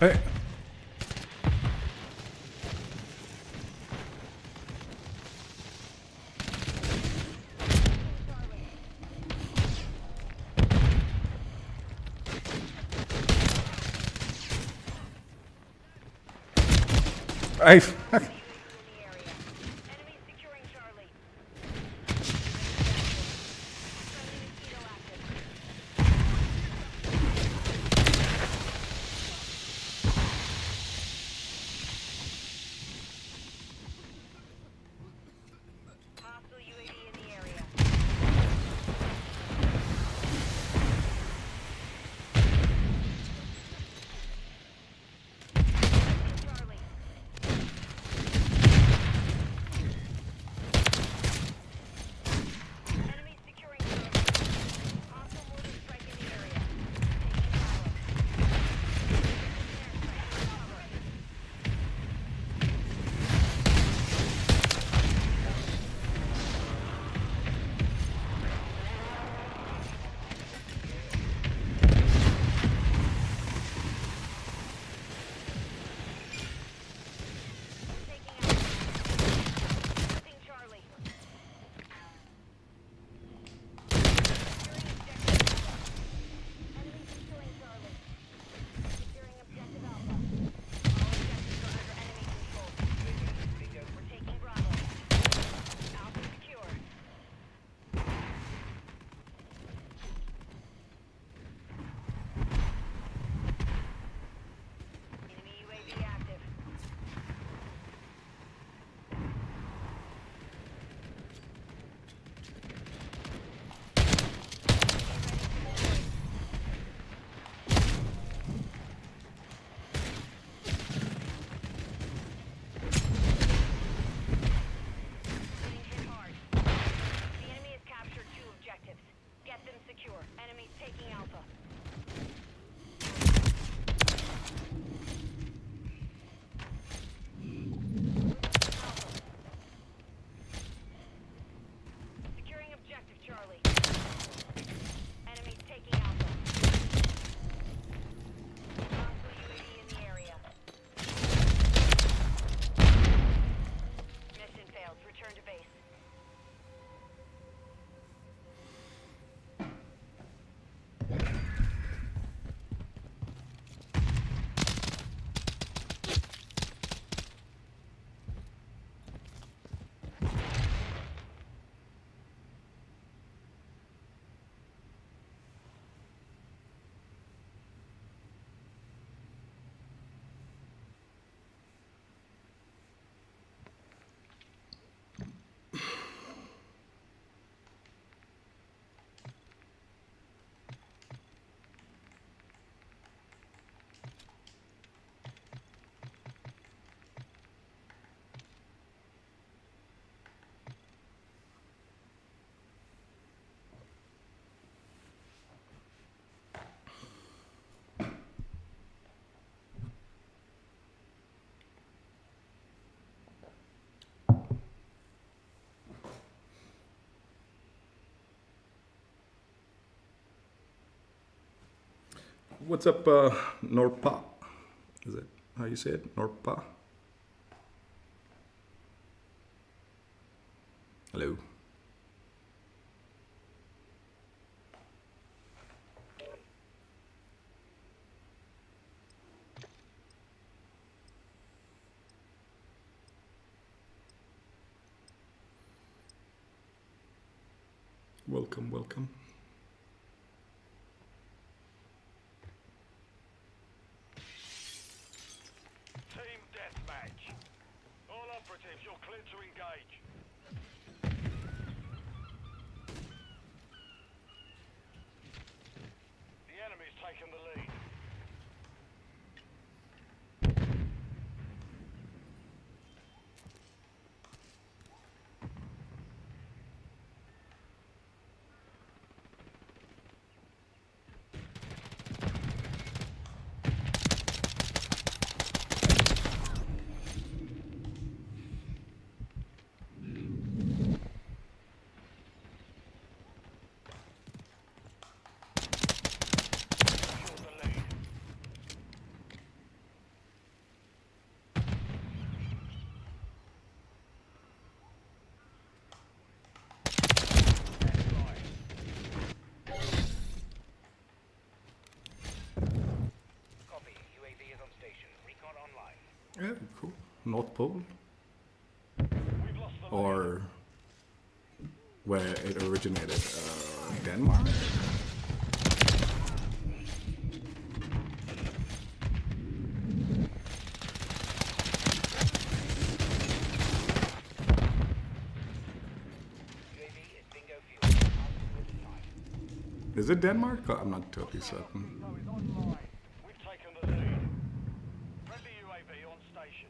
Hey. I. Enemy securing Charlie. Friendly mosquito active. Hostile UAV in the area. Charlie. Enemy securing Charlie. Hostile mortar strike in the area. Taking Charlie. Enemy securing Charlie. Securing objective Alpha. All objectives are under enemy control. We're taking Bravo. Alpha secure. Enemy UAV active. Getting hit hard. The enemy has captured 2 objectives. Get them secure. Enemies taking Alpha. Securing objective Charlie. Enemies taking Alpha. Hostile UAV in the area. Mission failed. Return to base. What's up, Norpa? Is it how you say it? Norpa? Hello. Welcome, welcome. Team deathmatch. All operatives, you're cleared to engage. The enemy's taken the lead. Secured the Yeah, cool. North Pole, We've lost the lead. or where it originated, Denmark. UAV is bingo fuel. Up to the time. Is it Denmark? I'm not totally certain. Mosquito is online. We've taken the lead. Friendly UAV on station.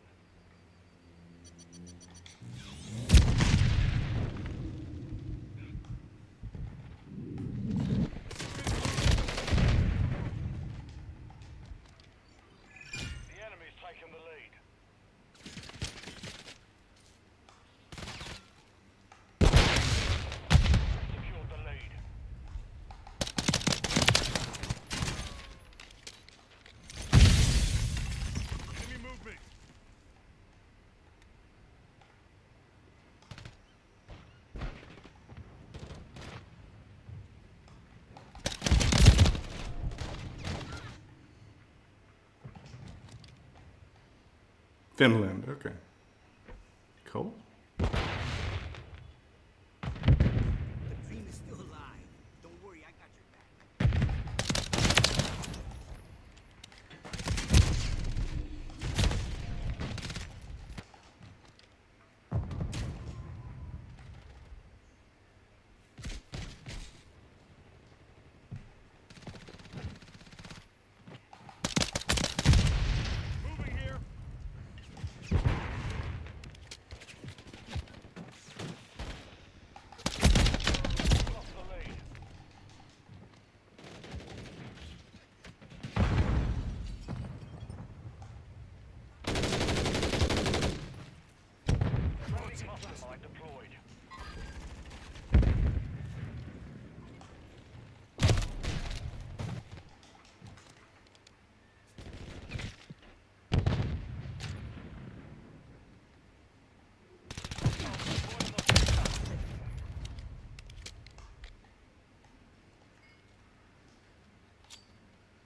The enemy's taken the lead. Secured the lead. Enemy movement. Finland. Okay. Cool. The dream is still alive. Don't worry, I got your back. Moving here. Lost the lead. Friendly cluster mine deployed.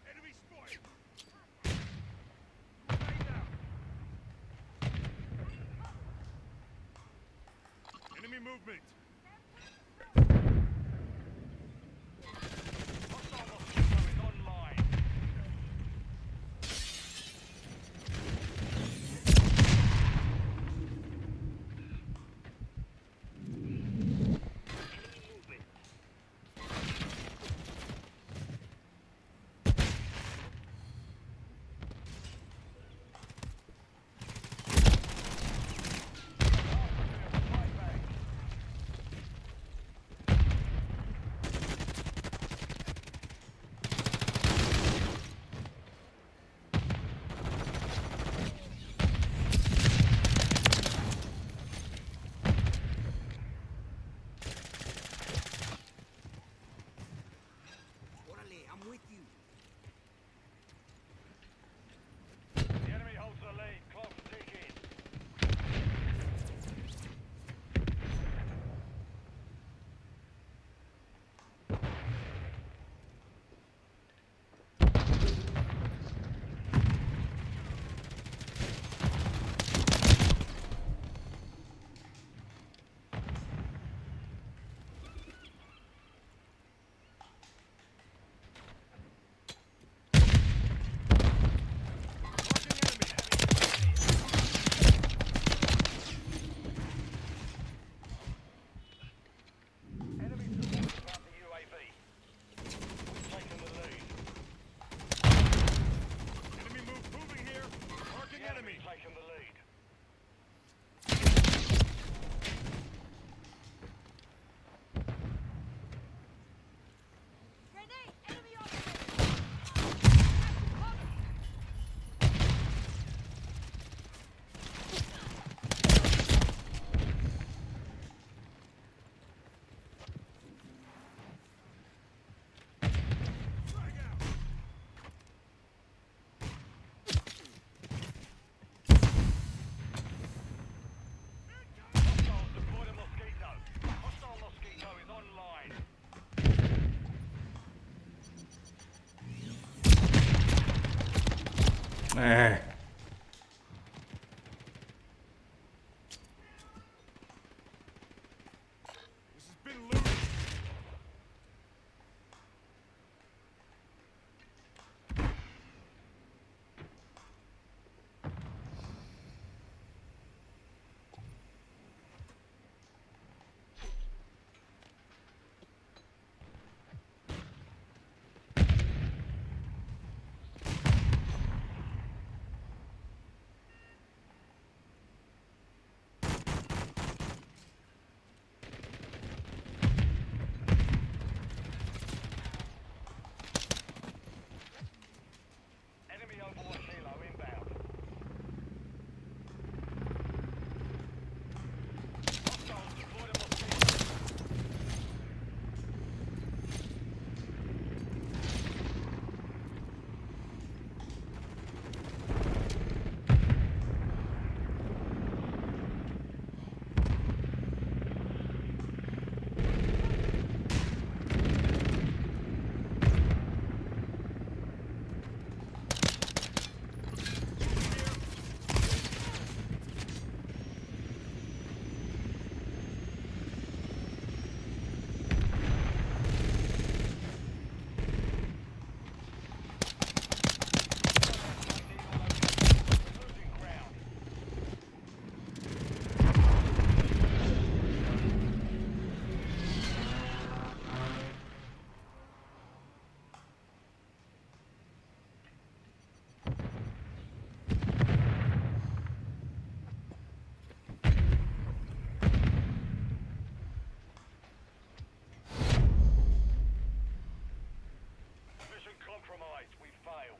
Enemy spotted. Stay down. Enemy movement. Hostile mosquito is online. Orale, I'm with you. The enemy holds the lead. Clock ticking. Enemy support about the UAV. We've taken the lead. Enemy moving here. Marking enemy. Taken the lead. Grenade! Enemy operator! Hostiles deployed a mosquito. Hostile mosquito is online. Eh. compromised. We failed.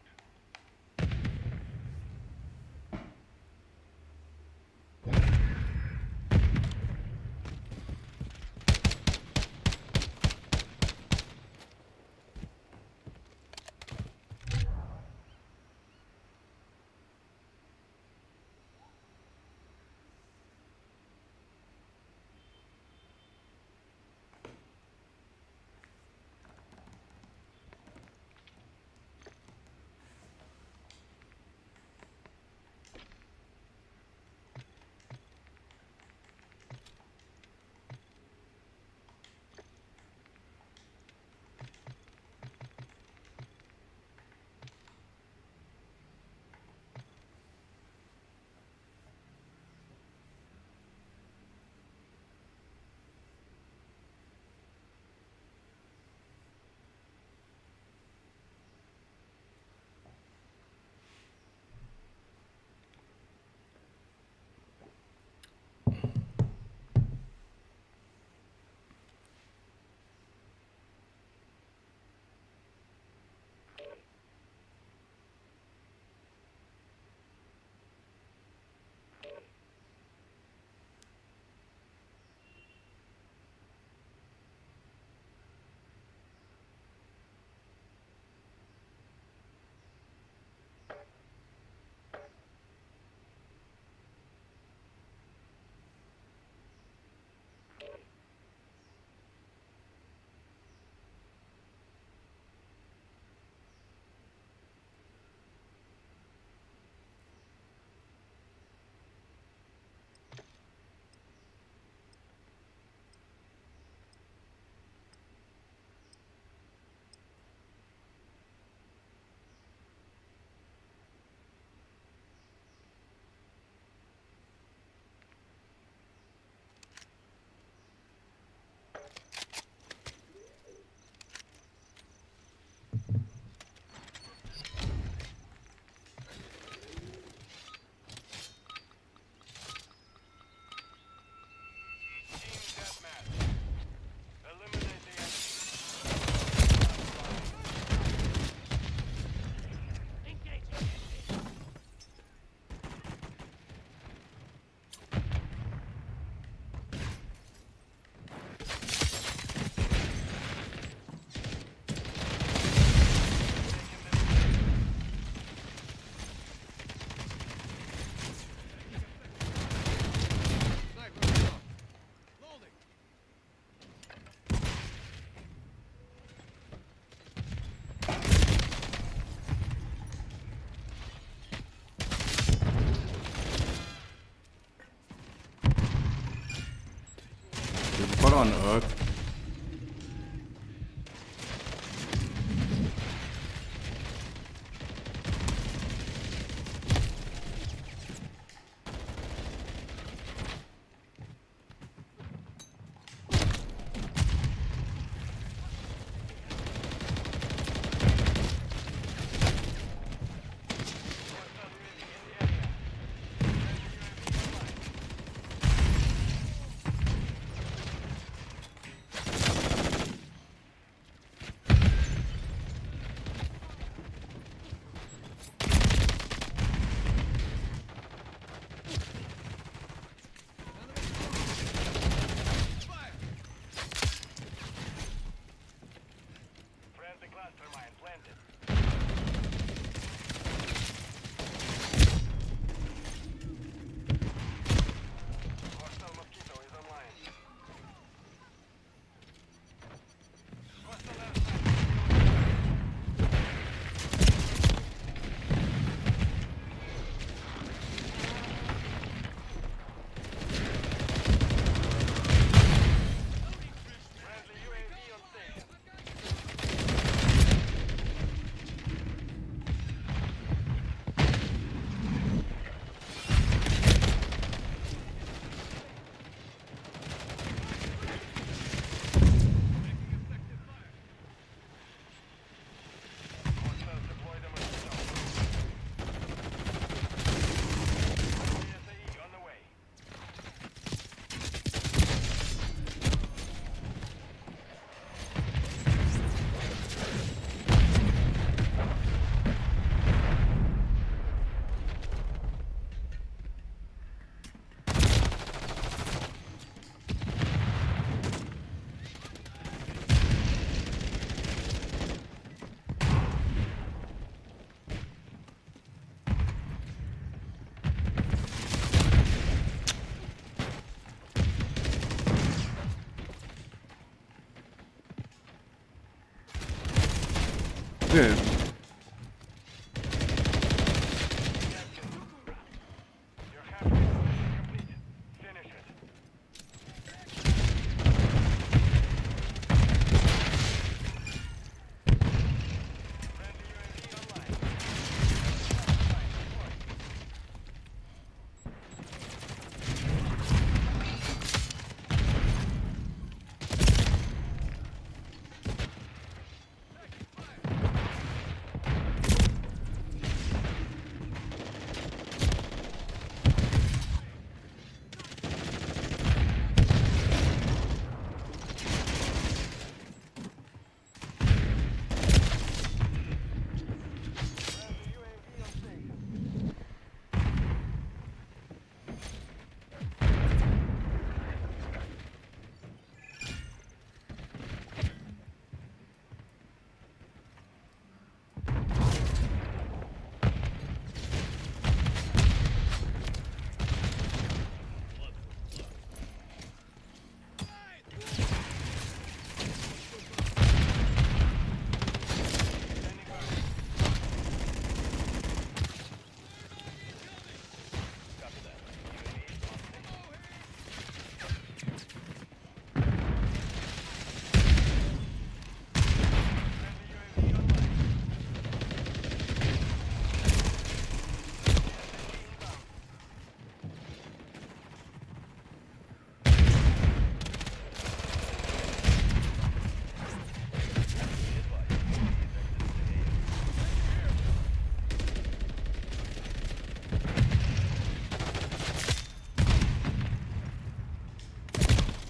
What on earth? Dude, You're halfway through complete. Finish it. Friendly UAV online. Friendly UAV on station.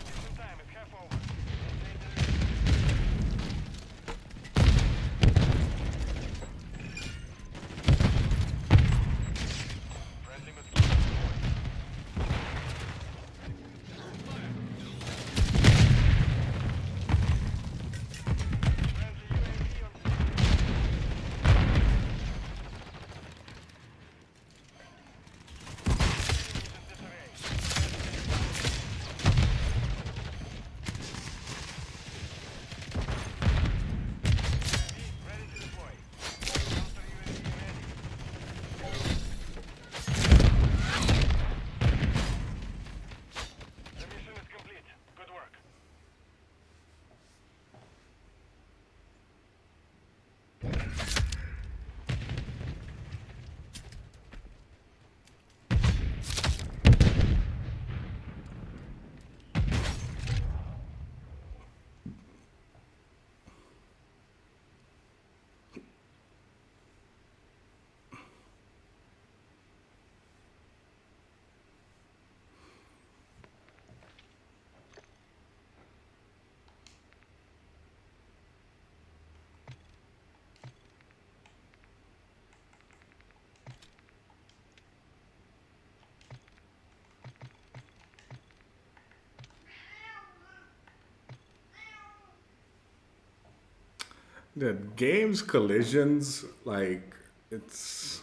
Mission time is half over. Friendly mosquito deployed. Friendly UAV on station. Enemies in disarray. UAV ready to deploy. Counter UAV ready. The mission is complete. Good work. the game's collisions, like, it's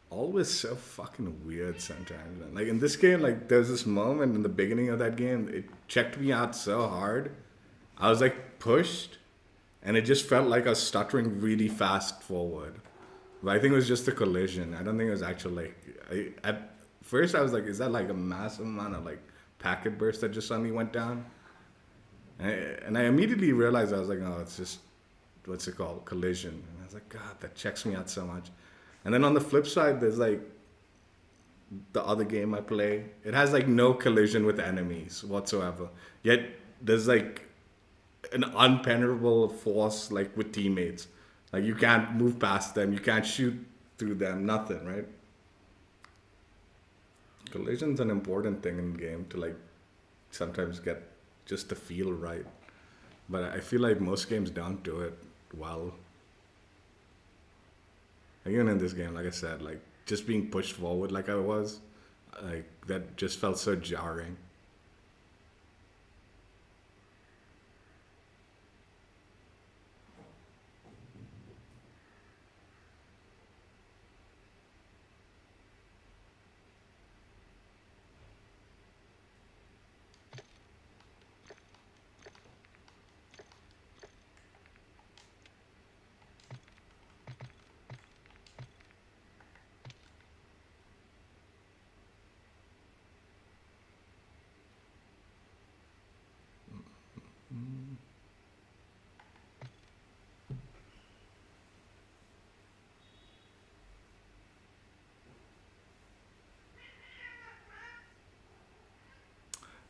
always so fucking weird sometimes, man. Like in this game, like there's this moment in the beginning of that game, it checked me out so hard. I was like pushed, and it just felt like I was stuttering really fast forward. But I think it was just the collision. I don't think it was actual like. At first, I was like, "Is that like a massive amount of like packet burst that just suddenly went down?" And I immediately realized I was like, "Oh, it's just what's it called, collision." And I was like, "God, that checks me out so much." And then on the flip side, there's like the other game I play. It has like no collision with enemies whatsoever. Yet there's like an unpenetrable force like with teammates. Like you can't move past them, you can't shoot through them, nothing, right? Collision's an important thing in the game to like sometimes get just the feel right. But I feel like most games don't do it well. Even in this game, like I said, like just being pushed forward like I was, like that just felt so jarring.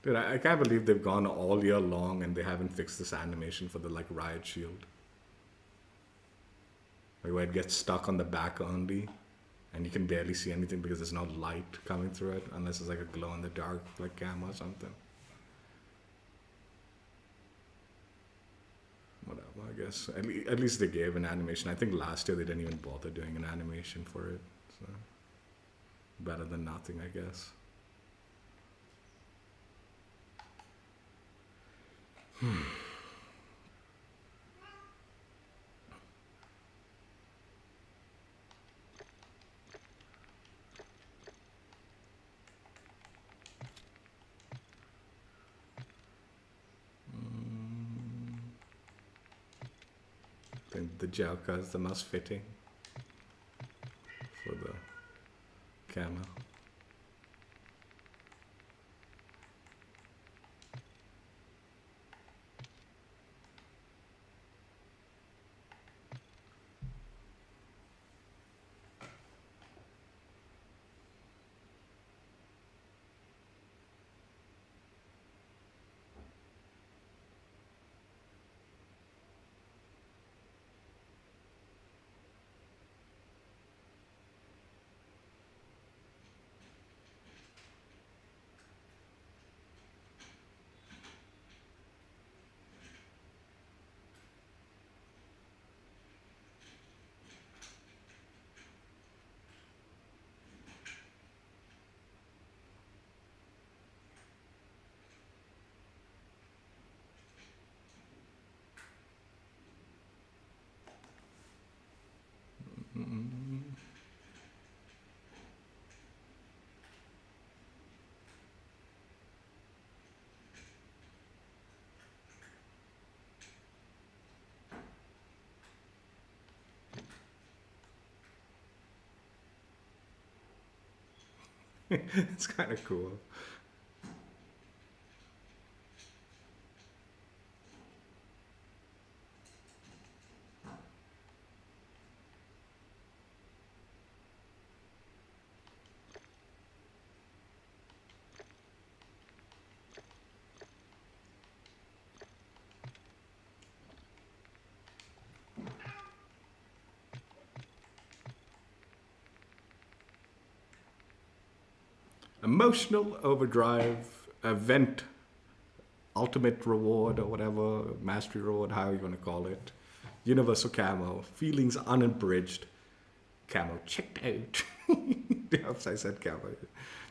Dude, I can't believe they've gone all year long and they haven't fixed this animation for the like riot shield. Like where it gets stuck on the back only, and you can barely see anything because there's no light coming through it unless it's like a glow in the dark like camo or something. Whatever, I guess. At least they gave an animation. I think last year they didn't even bother doing an animation for it. So better than nothing, I guess. I think the Joker is the most fitting for the camo. It's kind of cool. Emotional Overdrive event, ultimate reward or whatever, mastery reward, however you want to call it. Universal camo, feelings unabridged. Camo checked out. Yes, I said camo.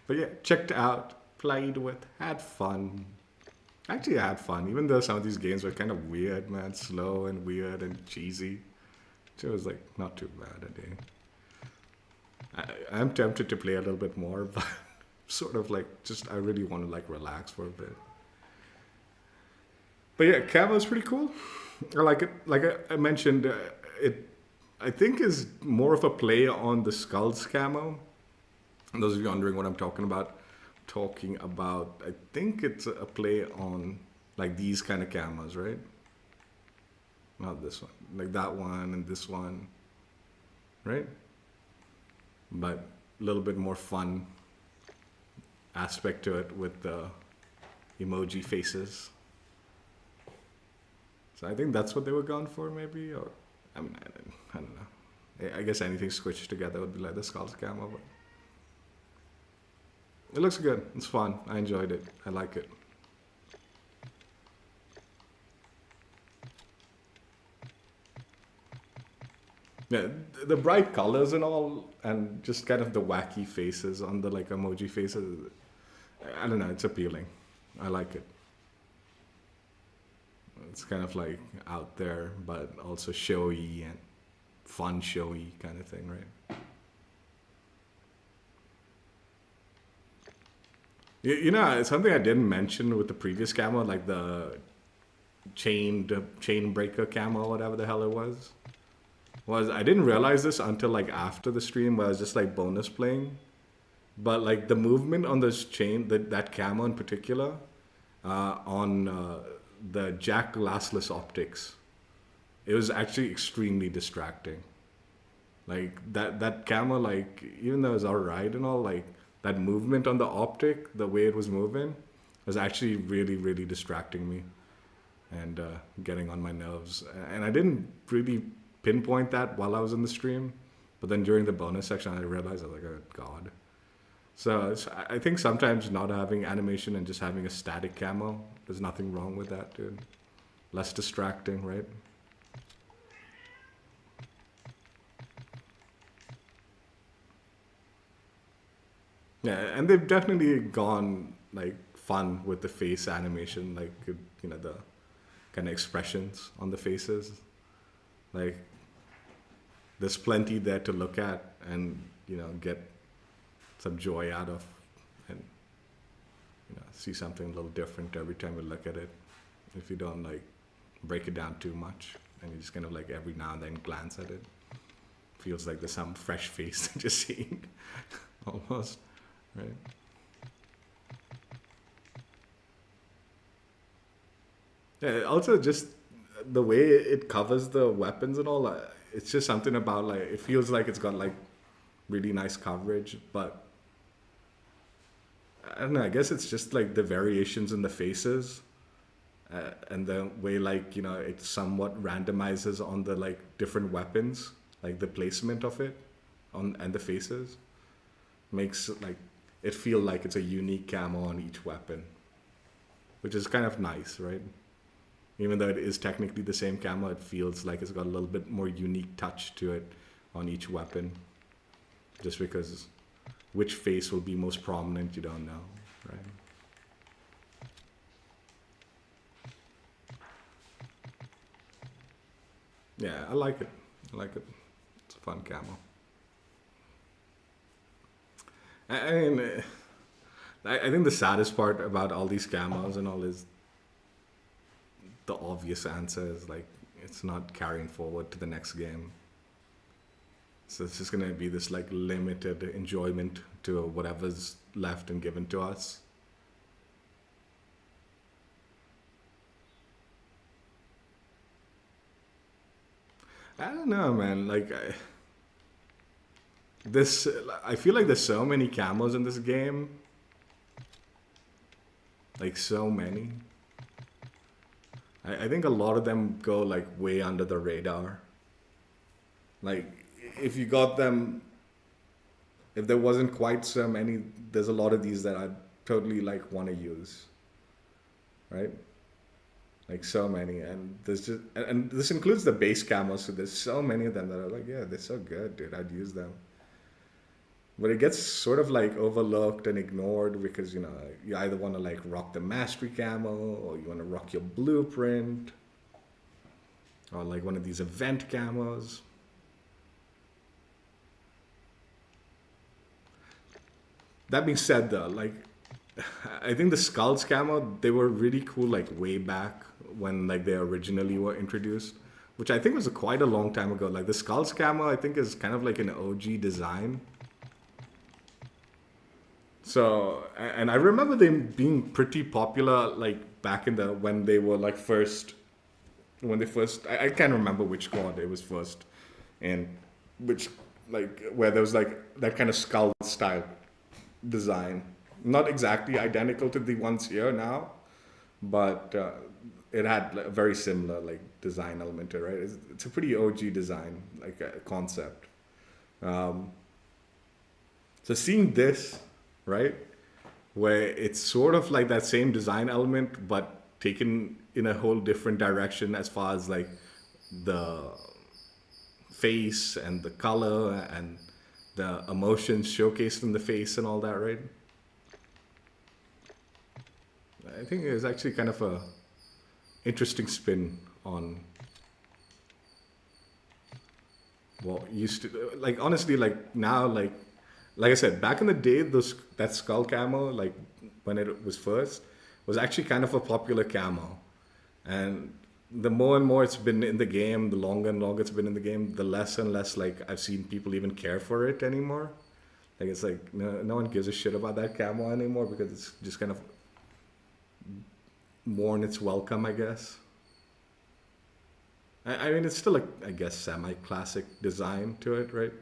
But yeah, checked out, played with, had fun. Actually, I had fun, even though some of these games were kind of weird, man, slow and weird and cheesy. It was like not too bad a day. I'm tempted to play a little bit more, but sort of like just I really want to like relax for a bit. But yeah, camo is pretty cool. I like it. Like I mentioned, it I think is more of a play on the Skulls camo. And those of you wondering what I'm talking about, I think it's a play on like these kind of camos, right? Not this one, like that one and this one, right? But a little bit more fun aspect to it with the emoji faces. So I think that's what they were going for, maybe, or I mean, I don't know. I guess anything squished together would be like the Skulls camo, but it looks good. It's fun. I enjoyed it. I like it. Yeah, the bright colors and all, and just kind of the wacky faces on the like emoji faces. I don't know. It's appealing. I like it. It's kind of like out there, but also showy and fun, showy kind of thing, right? You know, something I didn't mention with the previous camo, like the chain breaker camo, whatever the hell it was I didn't realize this until like after the stream, where I was just like bonus playing. But like the movement on this chain, that camo in particular, on the Jack glassless optics, it was actually extremely distracting. Like that camo, like even though it was alright and all, like that movement on the optic, the way it was moving, was actually really, really distracting me and getting on my nerves. And I didn't really pinpoint that while I was in the stream, but then during the bonus section, I realized I was like, oh god. So I think sometimes not having animation and just having a static camo, there's nothing wrong with that, dude. Less distracting, right? Yeah, and they've definitely gone like fun with the face animation, like you know, the kind of expressions on the faces. Like there's plenty there to look at and, you know, get some joy out of, and, you know, see something a little different every time you look at it. If you don't like break it down too much and you just kind of like every now and then glance at it, feels like there's some fresh face that you're seeing almost, right? Yeah, also just the way it covers the weapons and all, it's just something about like, it feels like it's got like really nice coverage, but I don't know, I guess it's just like the variations in the faces and the way like, you know, it somewhat randomizes on the like different weapons, like the placement of it on and the faces makes like it feel like it's a unique camo on each weapon, which is kind of nice, right? Even though it is technically the same camo, it feels like it's got a little bit more unique touch to it on each weapon. Just because which face will be most prominent, you don't know, right? Yeah, I like it. I like it. It's a fun camo. I mean, I think the saddest part about all these camos and all is the obvious answer is like it's not carrying forward to the next game. So it's just gonna be this like limited enjoyment to whatever's left and given to us. I don't know, man. Like I feel like there's so many camos in this game. Like so many. I think a lot of them go like way under the radar. Like if you got them, if there wasn't quite so many, there's a lot of these that I totally like want to use, right? Like so many, and there's just, and this includes the base camos, so there's so many of them that are like, yeah, they're so good, dude, I'd use them. But it gets sort of like overlooked and ignored because, you know, you either want to like rock the mastery camo or you want to rock your blueprint or like one of these event camos. That being said though, like I think the skulls camo, they were really cool like way back when like they originally were introduced, which I think was quite a long time ago. Like the skulls camo I think is kind of like an OG design. So, and I remember them being pretty popular, like back in the, when they were like I can't remember which squad it was first in, which like, where there was like that kind of skull style design. Not exactly identical to the ones here now, but it had like a very similar like design element to it, right? It's a pretty OG design, like a concept. So seeing this, right, where it's sort of like that same design element but taken in a whole different direction as far as like the face and the color and the emotions showcased in the face and all that, right? I think it's actually kind of a interesting spin on what used to, like, honestly, like now, like I said, back in the day, that skull camo, like when it was first, was actually kind of a popular camo. And the more and more it's been in the game, the longer and longer it's been in the game, the less and less like I've seen people even care for it anymore. Like it's like no one gives a shit about that camo anymore because it's just kind of worn its welcome, I guess. I mean, it's still a, I guess, semi-classic design to it, right?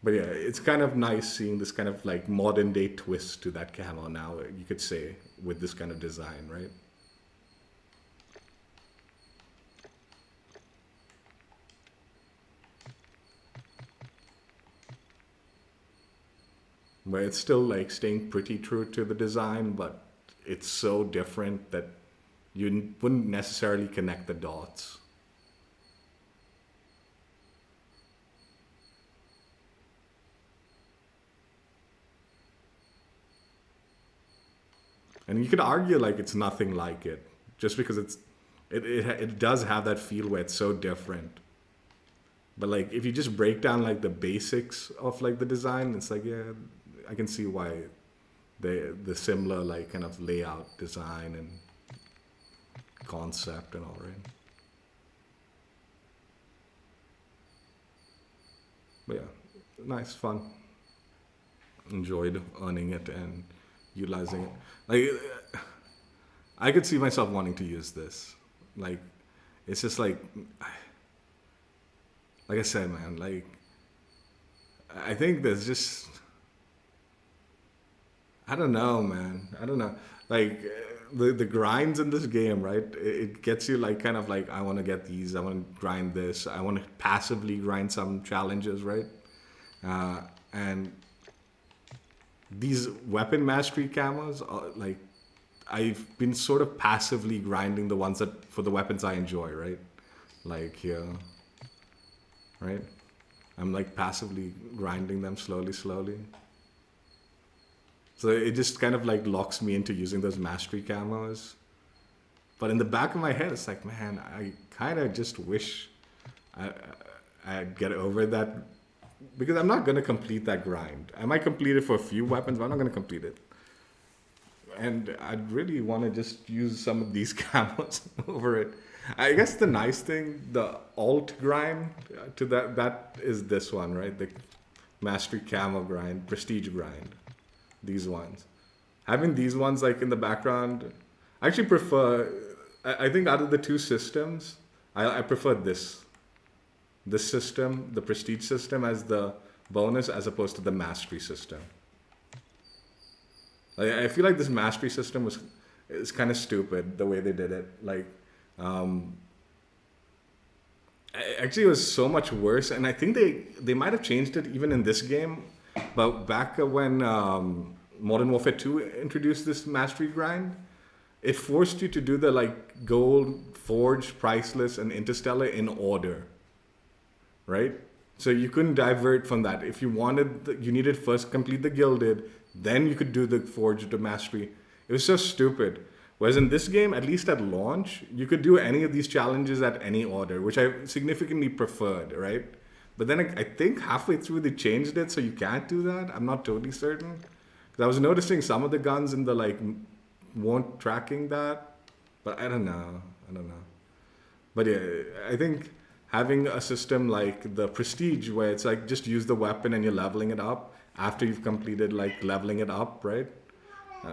But yeah, it's kind of nice seeing this kind of like modern day twist to that camo now, you could say, with this kind of design, right? Where it's still like staying pretty true to the design, but it's so different that you wouldn't necessarily connect the dots. And you could argue like it's nothing like it, just because it does have that feel where it's so different. But like if you just break down like the basics of like the design, it's like, yeah, I can see why the similar like kind of layout, design, and concept and all, right? But yeah, nice, fun. Enjoyed earning it and utilizing it. Like I could see myself wanting to use this. Like it's just like I said, man, like I think there's just I don't know, man. I don't know. Like the grinds in this game, right? It gets you like kind of like I want to get these. I want to grind this. I want to passively grind some challenges, right? And these weapon mastery camos, like I've been sort of passively grinding the ones that for the weapons I enjoy, right? Like here, right? I'm like passively grinding them slowly. So it just kind of like locks me into using those mastery camos. But in the back of my head, it's like, man, I kind of just wish I'd get over that. Because I'm not going to complete that grind. I might complete it for a few weapons, but I'm not going to complete it. And I'd really want to just use some of these camos over it. I guess the nice thing, the alt grind to that is this one, right? The mastery camo grind, prestige grind. These ones. Having these ones like in the background, I actually prefer, I think out of the two systems, I prefer this system, the prestige system, as the bonus as opposed to the mastery system. I feel like this mastery system is kind of stupid the way they did it. Like, actually, it was so much worse, and I think they might have changed it even in this game. But back when Modern Warfare 2 introduced this mastery grind, it forced you to do the like gold, forged, priceless, and interstellar in order, right? So you couldn't divert from that. If you wanted, you needed first complete the gilded, then you could do the forged to mastery. It was so stupid. Whereas in this game, at least at launch, you could do any of these challenges at any order, which I significantly preferred, right? But then I think halfway through they changed it so you can't do that. I'm not totally certain. Because I was noticing some of the guns in the like weren't tracking that. But I don't know. But yeah, I think having a system like the Prestige where it's like just use the weapon and you're leveling it up after you've completed like leveling it up, right?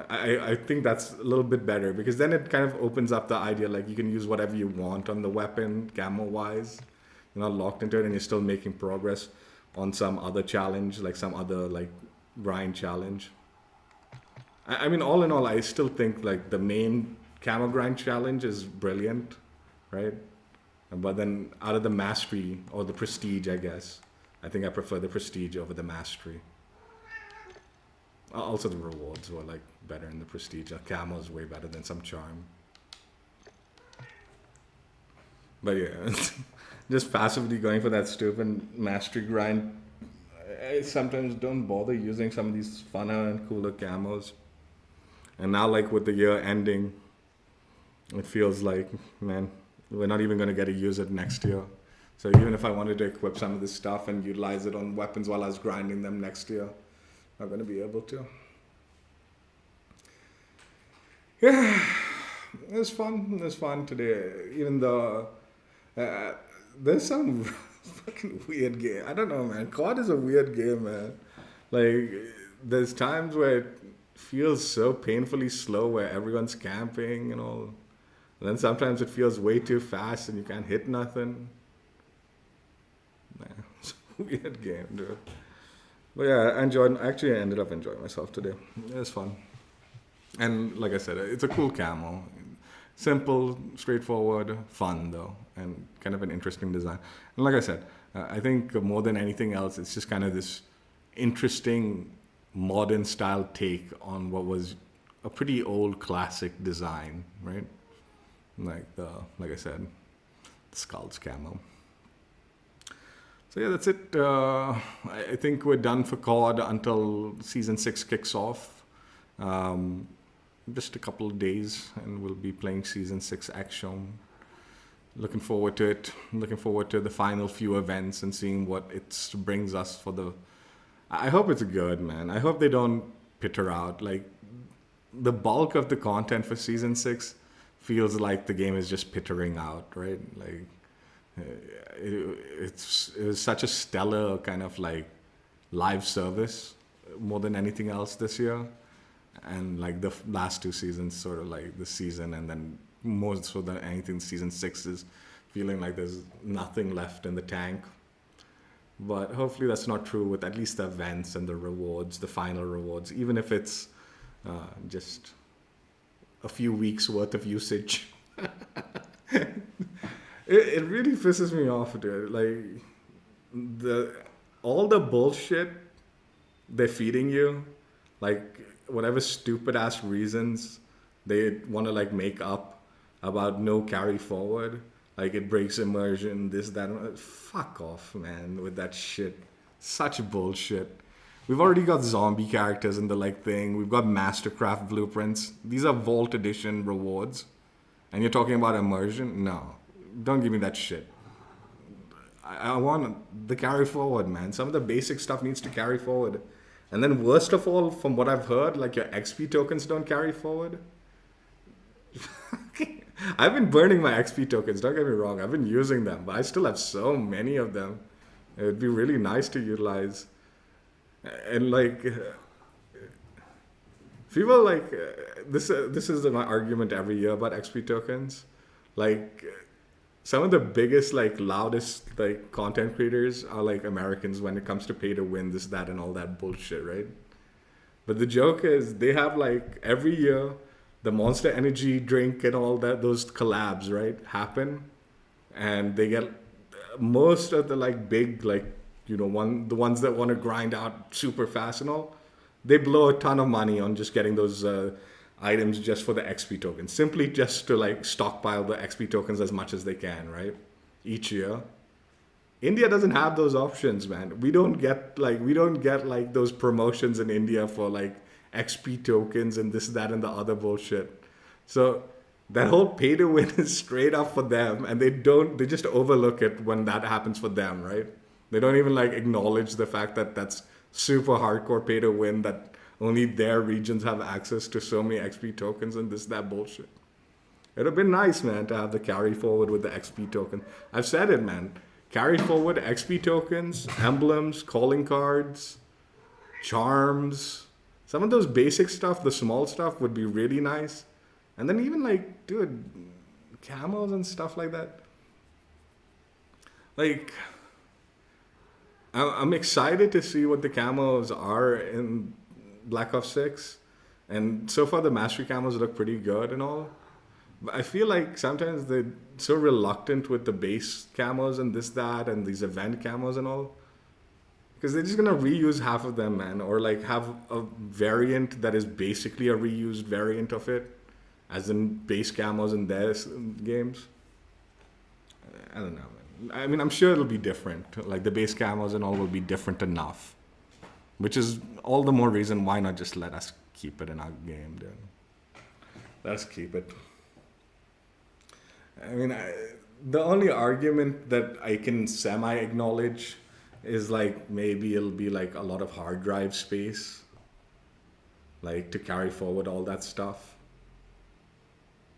I think that's a little bit better because then it kind of opens up the idea like you can use whatever you want on the weapon camo-wise. You're not locked into it and you're still making progress on some other challenge, like some other like grind challenge. I mean, all in all, I still think like the main camo grind challenge is brilliant, right? But then out of the mastery or the prestige, I guess, I think I prefer the prestige over the mastery. Also, the rewards were like better in the prestige. Camo is way better than some charm. But yeah, just passively going for that stupid mastery grind. I sometimes don't bother using some of these funner and cooler camos. And now, like with the year ending, it feels like, man, we're not even going to get to use it next year. So even if I wanted to equip some of this stuff and utilize it on weapons while I was grinding them next year, I'm going to be able to. Yeah, it was fun. It was fun today. Even though there's some fucking weird game. I don't know, man. COD is a weird game, man. Like, there's times where it feels so painfully slow where everyone's camping and all. And then sometimes it feels way too fast and you can't hit nothing. Man, it's a weird game, dude. But yeah, I ended up enjoying myself today. It was fun. And like I said, it's a cool camo. Simple, straightforward, fun though, and kind of an interesting design. And like I said, I think more than anything else, it's just kind of this interesting modern style take on what was a pretty old classic design, right? Like I said, the Skulls camo. So yeah, that's it. I think we're done for COD until Season 6 kicks off. Just a couple of days, and we'll be playing Season 6 Action. Looking forward to it. Looking forward to the final few events and seeing what it brings us for the... I hope it's good, man. I hope they don't peter out. Like, the bulk of the content for Season 6 feels like the game is just petering out, right? Like, it was such a stellar kind of like live service more than anything else this year, and like the last two seasons sort of like the season, and then more so than anything Season 6 is feeling like there's nothing left in the tank. But hopefully that's not true with at least the events and the rewards, the final rewards, even if it's just a few weeks worth of usage. It really pisses me off, dude. Like, all the bullshit they're feeding you, like whatever stupid ass reasons they want to like make up about no carry forward, like it breaks immersion, this, that, fuck off, man, with that shit. Such bullshit. We've already got zombie characters in the like thing. We've got Mastercraft blueprints. These are Vault Edition rewards. And you're talking about immersion? No. Don't give me that shit. I want the carry forward, man. Some of the basic stuff needs to carry forward. And then worst of all, from what I've heard, like your XP tokens don't carry forward. I've been burning my XP tokens, don't get me wrong. I've been using them, but I still have so many of them. It would be really nice to utilize. And like, people like, this is my argument every year about XP tokens. Like, some of the biggest, like, loudest, like, content creators are, like, Americans when it comes to pay to win, this, that, and all that bullshit, right? But the joke is, they have, like, every year, the Monster Energy drink and all that, those collabs, right, happen. And they get most of the, like, big, like, you know, the ones that want to grind out super fast and all, they blow a ton of money on just getting those items just for the XP tokens, simply just to like stockpile the XP tokens as much as they can, right? Each year. India doesn't have those options, man. We don't get like those promotions in India for like XP tokens and this, that, and the other bullshit. So that whole pay to win is straight up for them, and they just overlook it when that happens for them, right? They don't even like acknowledge the fact that that's super hardcore pay to win, that only their regions have access to so many XP tokens and this, that bullshit. It'd have been nice, man, to have the carry forward with the XP token. I've said it, man. Carry forward XP tokens, emblems, calling cards, charms. Some of those basic stuff, the small stuff, would be really nice. And then even like, dude, camos and stuff like that. Like, I'm excited to see what the camos are in Black Ops 6. And so far the mastery camos look pretty good and all. But I feel like sometimes they're so reluctant with the base camos and this, that, and these event camos and all. Because they're just going to reuse half of them, man. Or like have a variant that is basically a reused variant of it. As in base camos in their games. I don't know, man. I mean, I'm sure it'll be different. Like the base camos and all will be different enough. Which is all the more reason why not just let us keep it in our game, dude. Let's keep it. I mean, the only argument that I can semi-acknowledge is like maybe it'll be like a lot of hard drive space. Like to carry forward all that stuff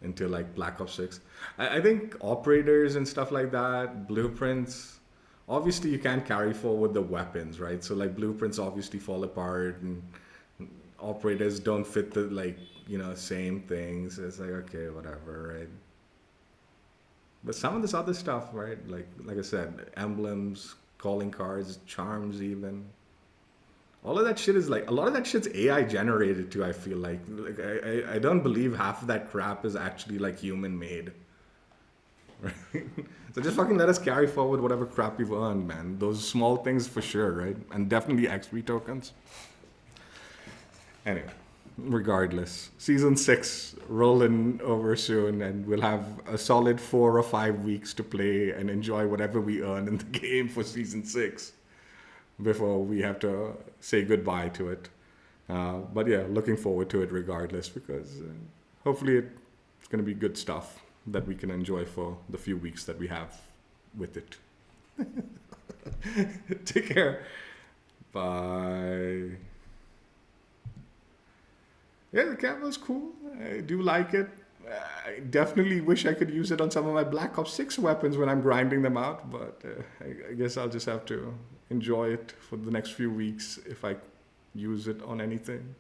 into like Black Ops 6. I think operators and stuff like that, blueprints, obviously you can't carry forward the weapons, right? So like blueprints obviously fall apart and operators don't fit the like, you know, same things. It's like, okay, whatever, right? But some of this other stuff, right? Like I said, emblems, calling cards, charms even. All of that shit is like, a lot of that shit's AI generated too, I feel like I don't believe half of that crap is actually like human made. Right? So just fucking let us carry forward whatever crap we've earned, man. Those small things for sure, right? And definitely XP tokens. Anyway, regardless, season 6 rolling over soon, and we'll have a solid 4 or 5 weeks to play and enjoy whatever we earn in the game for season 6 before we have to say goodbye to it. But yeah, looking forward to it regardless, because hopefully it's going to be good stuff that we can enjoy for the few weeks that we have with it. Take care. Bye. Yeah, the camera's cool. I do like it. I definitely wish I could use it on some of my Black Ops 6 weapons when I'm grinding them out, but I guess I'll just have to enjoy it for the next few weeks if I use it on anything.